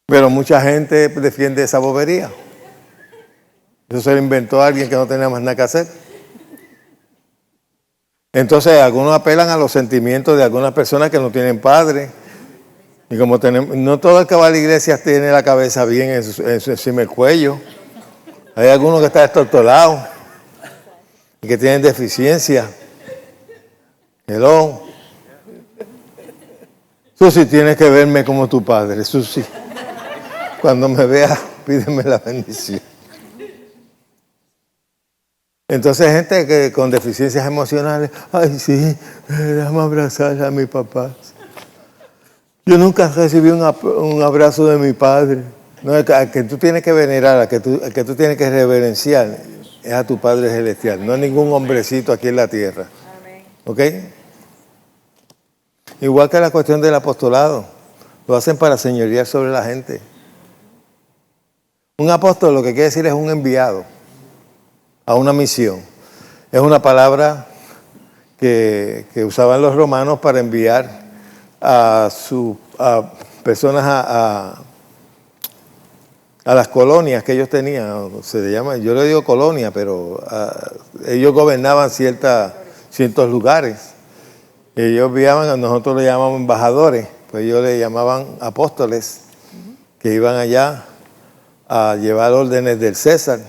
Pero mucha gente defiende esa bobería. Eso se lo inventó alguien que no tenía más nada que hacer. Entonces, algunos apelan a los sentimientos de algunas personas que no tienen padre. Y como no todo el que va a la iglesia tiene la cabeza bien encima del cuello. Hay algunos que están destortolados y que tienen deficiencia. Hello. Susi, tienes que verme como tu padre. Susi, cuando me veas, pídeme la bendición. Entonces gente que con deficiencias emocionales, ay sí, déjame abrazar a mi papá. Yo nunca recibí un abrazo de mi padre. No, al que tú tienes que venerar, al que tú tienes que reverenciar, es a tu Padre Celestial, no a ningún hombrecito aquí en la tierra. ¿Ok? Igual que la cuestión del apostolado, lo hacen para señorear sobre la gente. Un apóstol lo que quiere decir es un enviado a una misión. Es una palabra que usaban los romanos para enviar a personas a las colonias que ellos tenían. Se le llama, yo le digo colonia, pero ellos gobernaban ciertos lugares. Ellos enviaban, nosotros le llamamos embajadores, pues ellos le llamaban apóstoles, que iban allá a llevar órdenes del César.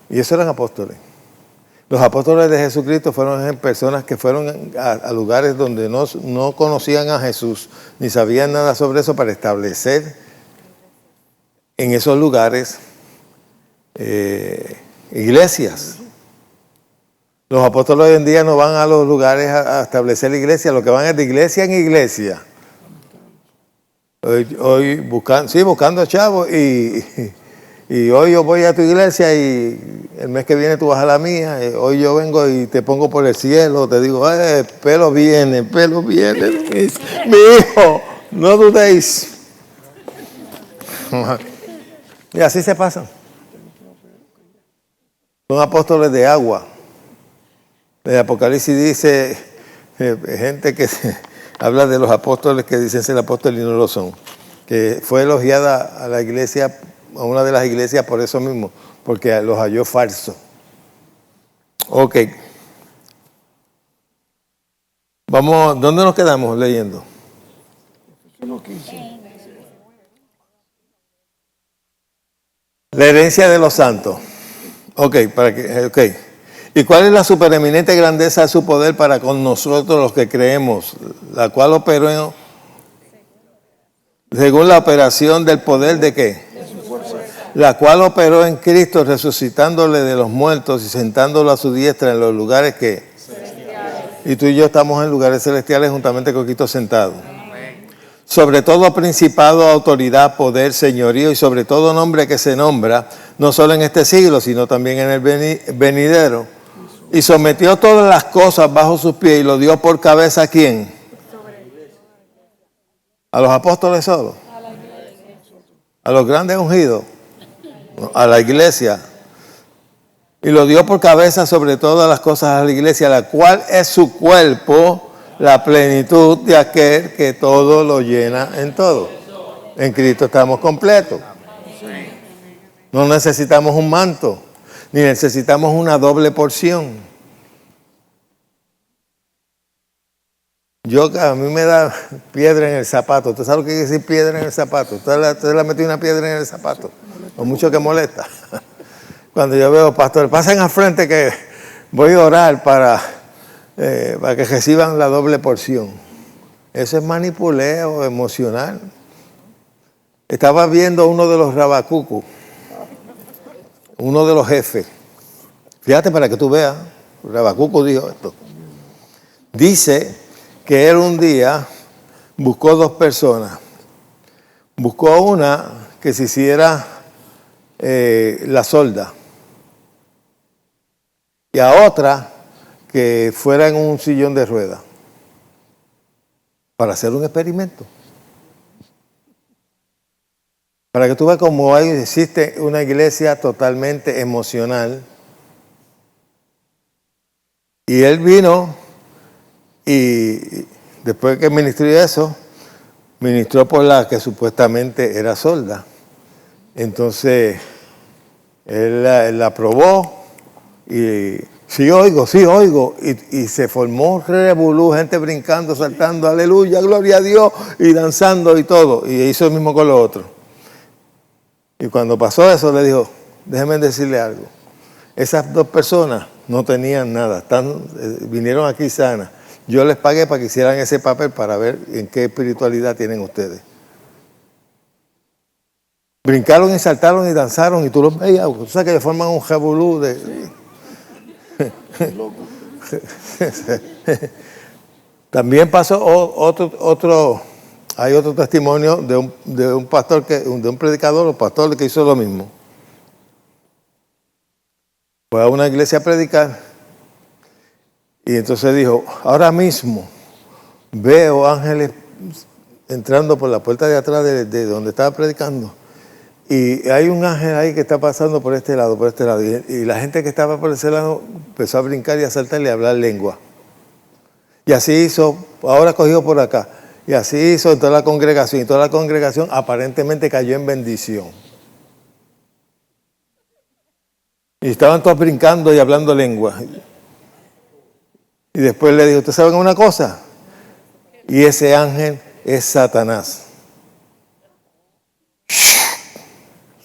Y esos eran apóstoles. Los apóstoles de Jesucristo fueron personas que fueron a lugares donde no conocían a Jesús, ni sabían nada sobre eso, para establecer en esos lugares iglesias. Los apóstoles hoy en día no van a los lugares a establecer la iglesia, lo que van es de iglesia en iglesia. Hoy buscando chavos y hoy yo voy a tu iglesia y el mes que viene tú vas a la mía. Hoy yo vengo y te pongo por el cielo, te digo, pelo viene. Mi hijo, no dudéis. Y así se pasan. Son apóstoles de agua. El Apocalipsis dice, gente que habla de los apóstoles que dicen ser apóstoles y no lo son. Que fue elogiada a la iglesia, a una de las iglesias por eso mismo, porque los halló falsos. Ok. Vamos, ¿dónde nos quedamos leyendo? La herencia de los santos. Ok. ¿Y cuál es la supereminente grandeza de su poder para con nosotros los que creemos? La cual operó según la operación del poder de ¿qué? La cual operó en Cristo resucitándole de los muertos y sentándolo a su diestra en los lugares que... Y tú y yo estamos en lugares celestiales juntamente con Cristo sentado. Sobre todo principado, autoridad, poder, señorío y sobre todo nombre que se nombra, no solo en este siglo, sino también en el venidero. Y sometió todas las cosas bajo sus pies y lo dio por cabeza ¿a quién? ¿A los apóstoles solo? ¿A los grandes ungidos? A la iglesia. Y lo dio por cabeza sobre todas las cosas a la iglesia, la cual es su cuerpo, la plenitud de aquel que todo lo llena en todo. En Cristo estamos completos. No necesitamos un manto, ni necesitamos una doble porción. A mí me da piedra en el zapato. ¿Tú sabes lo que quiere decir piedra en el zapato? ¿Usted le metió una piedra en el zapato? O mucho que molesta. Cuando yo veo, pastor, pasen al frente que voy a orar para que reciban la doble porción. Eso es manipuleo emocional. Estaba viendo uno de los rabacucos, uno de los jefes. Fíjate para que tú veas, Rabacuco dijo esto. Dice que él un día buscó dos personas. Buscó una que se hiciera la solda y a otra que fuera en un sillón de ruedas para hacer un experimento. Para que tú veas cómo existe una iglesia totalmente emocional. Y él vino y después que ministró eso, ministró por la que supuestamente era solda. Entonces, él la probó y sí oigo. Y se formó un revolú, gente brincando, saltando, aleluya, gloria a Dios, y danzando y todo. Y hizo lo mismo con los otros. Y cuando pasó eso, le dijo, déjenme decirle algo. Esas dos personas no tenían nada, vinieron aquí sanas. Yo les pagué para que hicieran ese papel para ver en qué espiritualidad tienen ustedes. Brincaron y saltaron y danzaron y tú los veías. Tú sabes que ellos forman un jabulú de... También pasó hay otro testimonio de un pastor, de un predicador o pastor que hizo lo mismo. Fue a una iglesia a predicar y entonces dijo, ahora mismo veo ángeles entrando por la puerta de atrás de donde estaba predicando y hay un ángel ahí que está pasando por este lado. Y la gente que estaba por ese lado empezó a brincar y a saltar y a hablar lengua. Y así hizo, ahora cogió por acá. Y así hizo en toda la congregación. Y toda la congregación aparentemente cayó en bendición. Y estaban todos brincando y hablando lengua. Y después le dijo, ¿ustedes saben una cosa? Y ese ángel es Satanás.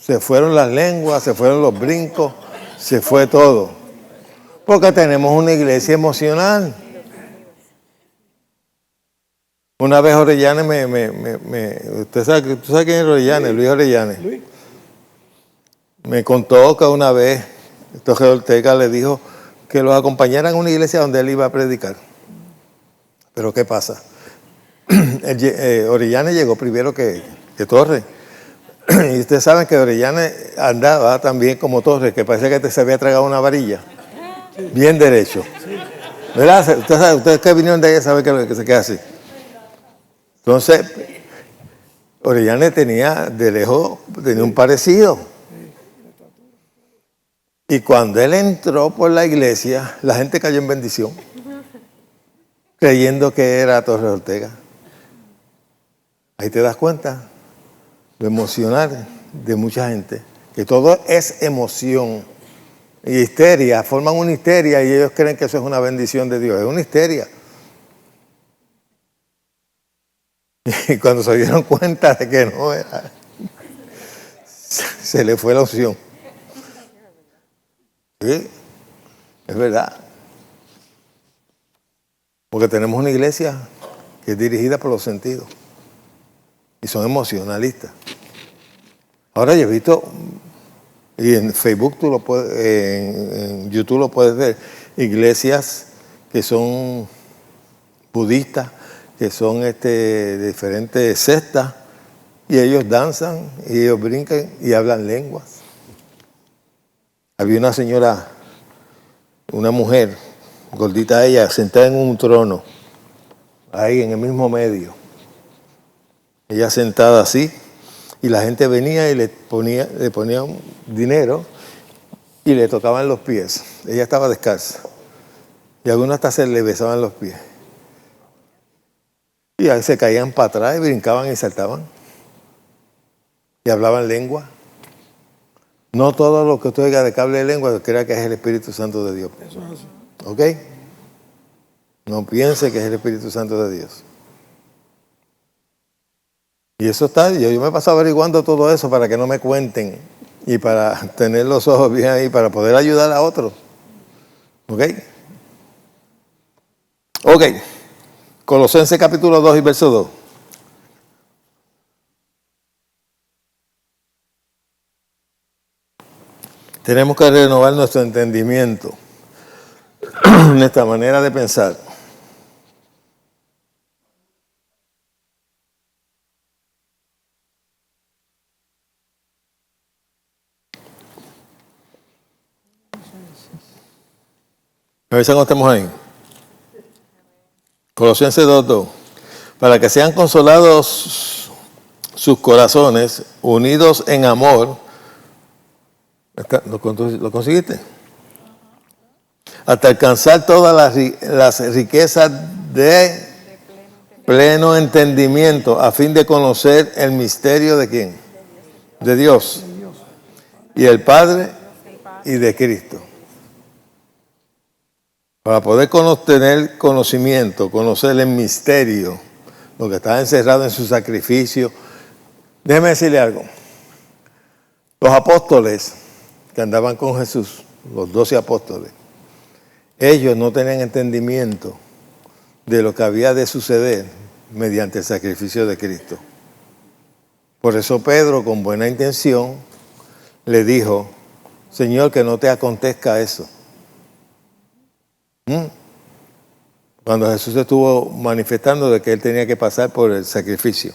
Se fueron las lenguas, se fueron los brincos, se fue todo. Porque tenemos una iglesia emocional. Una vez Orellana ¿tú sabes quién es Orellana? Luis Orellana. me contó que una vez Torres Ortega le dijo que los acompañaran a una iglesia donde él iba a predicar. Pero ¿qué pasa? Orellana llegó primero que Torres. Y ustedes saben que Orellana andaba también como Torres, que parece que se había tragado una varilla. Bien derecho. ¿Verdad? Ustedes que vinieron de allá saben que se queda así. Entonces, Orellana tenía de lejos, tenía un parecido. Y cuando él entró por la iglesia, la gente cayó en bendición, creyendo que era Torres Ortega. Ahí te das cuenta lo emocional de mucha gente, que todo es emoción. Y histeria, forman una histeria y ellos creen que eso es una bendición de Dios. Es una histeria. Y cuando se dieron cuenta de que no era, se le fue la opción. Sí, es verdad. Porque tenemos una iglesia que es dirigida por los sentidos. Y son emocionalistas. Ahora yo he visto, y en Facebook tú lo puedes, en YouTube lo puedes ver, iglesias que son budistas, que son de diferentes sectas, y ellos danzan, y ellos brincan y hablan lenguas. Había una señora, una mujer, gordita ella, sentada en un trono, ahí en el mismo medio. Ella sentada así, y la gente venía y le ponían dinero y le tocaban los pies. Ella estaba descalza. Y algunos hasta se le besaban los pies. Y ahí se caían para atrás y brincaban y saltaban. Y hablaban lengua. No todo lo que usted oiga de que hable de lengua, crea que es el Espíritu Santo de Dios. ¿Ok? No piense que es el Espíritu Santo de Dios. Y eso está, yo me paso averiguando todo eso para que no me cuenten y para tener los ojos bien ahí, para poder ayudar a otros. ¿Ok? Ok. Colosenses capítulo 2 y verso 2. Tenemos que renovar nuestro entendimiento, nuestra manera de pensar. ¿Me avisan cuando estemos ahí? Colosenses 2:2. Para que sean consolados sus corazones, unidos en amor. ¿Lo conseguiste? Hasta alcanzar todas las riquezas de pleno entendimiento, a fin de conocer el misterio de ¿quién? De Dios. Y el Padre y de Cristo. Para poder tener conocimiento, conocer el misterio, lo que está encerrado en su sacrificio. Déjeme decirle algo. Los apóstoles que andaban con Jesús, los 12 apóstoles, ellos no tenían entendimiento de lo que había de suceder mediante el sacrificio de Cristo. Por eso Pedro, con buena intención, le dijo, Señor, que no te acontezca eso. Cuando Jesús estuvo manifestando de que él tenía que pasar por el sacrificio.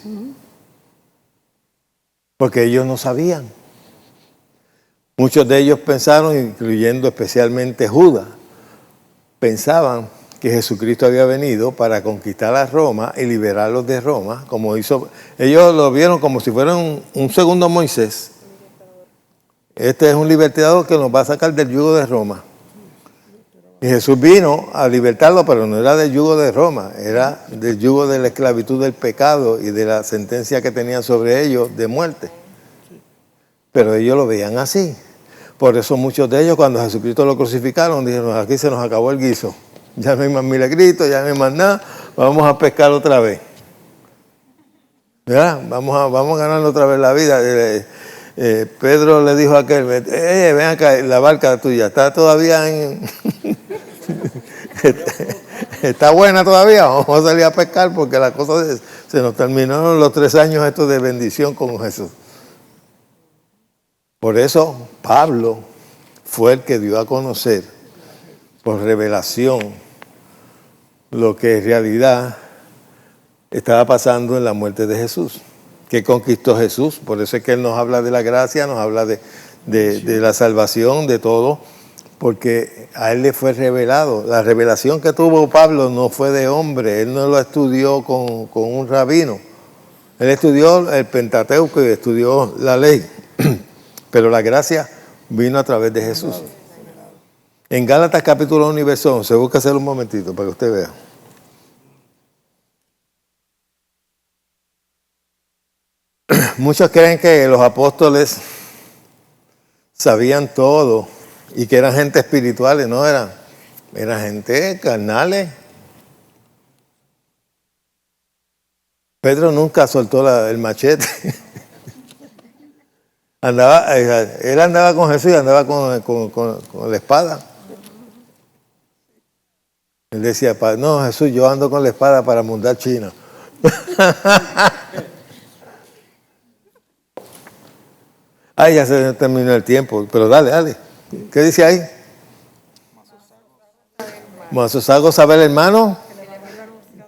Porque ellos no sabían. Muchos de ellos pensaron, incluyendo especialmente Judas, pensaban que Jesucristo había venido para conquistar a Roma y liberarlos de Roma, como hizo. Ellos lo vieron como si fuera un segundo Moisés. Este es un libertador que nos va a sacar del yugo de Roma. Y Jesús vino a libertarlo, pero no era del yugo de Roma, era del yugo de la esclavitud del pecado y de la sentencia que tenían sobre ellos de muerte. Pero ellos lo veían así. Por eso muchos de ellos, cuando Jesucristo lo crucificaron, dijeron, aquí se nos acabó el guiso. Ya no hay más milagritos, ya no hay más nada, vamos a pescar otra vez. ¿Verdad? Vamos a ganar otra vez la vida. Pedro le dijo a aquel, ven acá, la barca tuya está todavía en... está buena todavía, vamos a salir a pescar porque la cosa se nos terminaron los 3 años estos de bendición con Jesús. Por eso Pablo fue el que dio a conocer por revelación lo que en realidad estaba pasando en la muerte de Jesús, que conquistó Jesús. Por eso es que Él nos habla de la gracia, nos habla de la salvación, de todo, porque a Él le fue revelado. La revelación que tuvo Pablo no fue de hombre, Él no lo estudió con un rabino. Él estudió el Pentateuco y estudió la ley, pero la gracia vino a través de Jesús. En Gálatas capítulo 1 y verso 11, busca hacer un momentito para que usted vea. Muchos creen que los apóstoles sabían todo y que eran gente espirituales, no eran gente carnales. Pedro nunca soltó el machete. Él andaba con Jesús y andaba con la espada. Él decía, no, Jesús, yo ando con la espada para mudar China. Ay, ya se terminó el tiempo, pero dale. ¿Qué dice ahí? Mas os hago saber, hermano,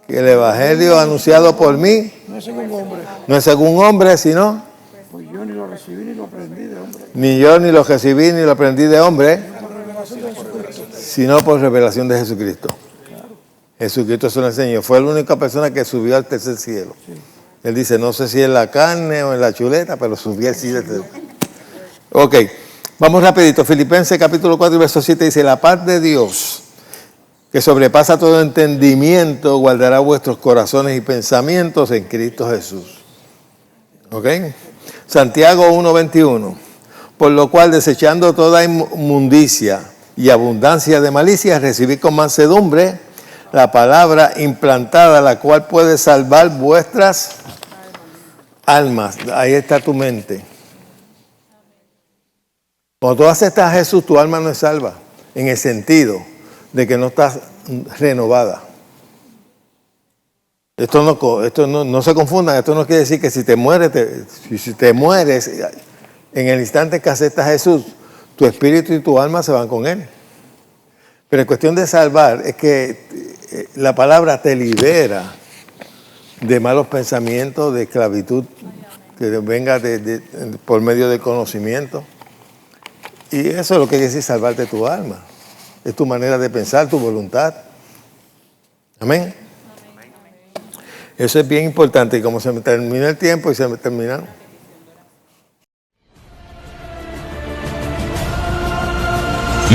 que el evangelio anunciado por mí no es según hombre. No es según hombre, sino Pues yo ni lo recibí ni lo aprendí de hombre. ni yo ni lo recibí ni lo aprendí de hombre, Por revelación de Jesucristo. sino por revelación de Jesucristo. Jesucristo se lo enseñó. Fue la única persona que subió al tercer cielo. Él dice, no sé si en la carne o en la chuleta, pero subió al cielo. Ok, vamos rapidito. Filipenses capítulo 4 verso 7 dice, la paz de Dios, que sobrepasa todo entendimiento, guardará vuestros corazones y pensamientos en Cristo Jesús. ¿Ok? Santiago 1:21. Por lo cual, desechando toda inmundicia y abundancia de malicia, recibid con mansedumbre la palabra implantada, la cual puede salvar vuestras almas. Ahí está tu mente. Cuando tú aceptas a Jesús, tu alma no es salva, en el sentido de que no estás renovada. Esto no se confundan, esto no quiere decir que si te mueres en el instante que aceptas a Jesús, tu espíritu y tu alma se van con Él. Pero en cuestión de salvar, es que la palabra te libera de malos pensamientos, de esclavitud que venga por medio del conocimiento. Y eso es lo que quiere decir salvarte tu alma. Es tu manera de pensar, tu voluntad. Amén. Eso es bien importante. Y como se me terminó el tiempo y se me terminaron.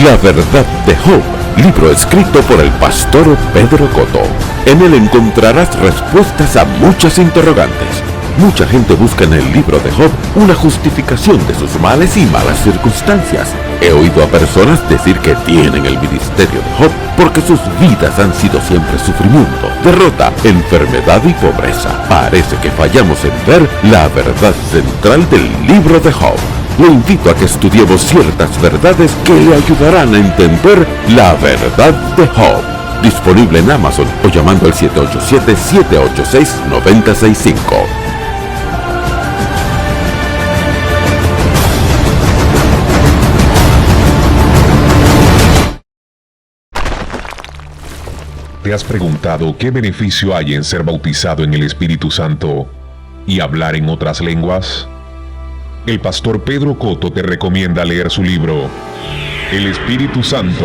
La verdad de Job, libro escrito por el pastor Pedro Cotto. En él encontrarás respuestas a muchas interrogantes. Mucha gente busca en el libro de Job una justificación de sus males y malas circunstancias. He oído a personas decir que tienen el ministerio de Job porque sus vidas han sido siempre sufrimiento, derrota, enfermedad y pobreza. Parece que fallamos en ver la verdad central del libro de Job. Le invito a que estudiemos ciertas verdades que le ayudarán a entender la verdad de Job. Disponible en Amazon o llamando al 787-786-9065. ¿Te has preguntado qué beneficio hay en ser bautizado en el Espíritu Santo y hablar en otras lenguas? El pastor Pedro Cotto te recomienda leer su libro, El Espíritu Santo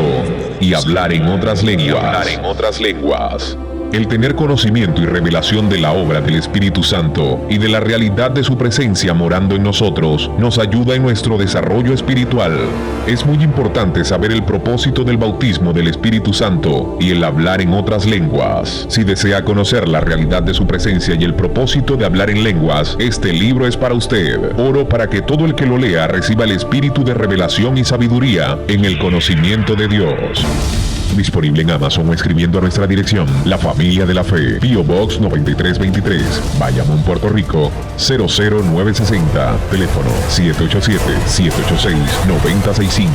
y hablar en otras lenguas. El tener conocimiento y revelación de la obra del Espíritu Santo y de la realidad de su presencia morando en nosotros nos ayuda en nuestro desarrollo espiritual. Es muy importante saber el propósito del bautismo del Espíritu Santo y el hablar en otras lenguas. Si desea conocer la realidad de su presencia y el propósito de hablar en lenguas, este libro es para usted. Oro para que todo el que lo lea reciba el espíritu de revelación y sabiduría en el conocimiento de Dios. Disponible en Amazon o escribiendo a nuestra dirección, La Familia de la Fe, P.O. Box 9323, Bayamón, Puerto Rico, 00960, teléfono 787-786-9065.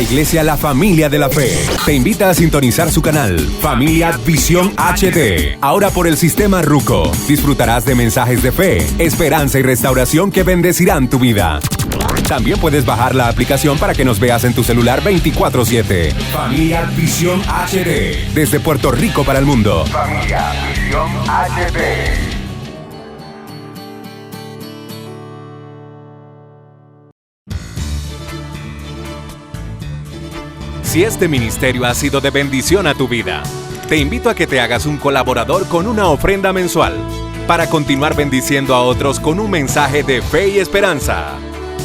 iglesia La Familia de la Fe te invita a sintonizar su canal Familia Visión HD. Ahora por el sistema Ruco disfrutarás de mensajes de fe, esperanza y restauración que bendecirán tu vida. También puedes bajar la aplicación para que nos veas en tu celular 24/7. Familia Visión HD. Desde Puerto Rico para el mundo. Familia Visión HD. Si este ministerio ha sido de bendición a tu vida, te invito a que te hagas un colaborador con una ofrenda mensual para continuar bendiciendo a otros con un mensaje de fe y esperanza.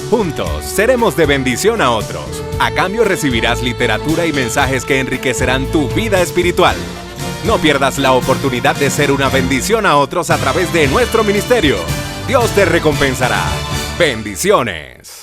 Juntos seremos de bendición a otros. A cambio recibirás literatura y mensajes que enriquecerán tu vida espiritual. No pierdas la oportunidad de ser una bendición a otros a través de nuestro ministerio. Dios te recompensará. Bendiciones.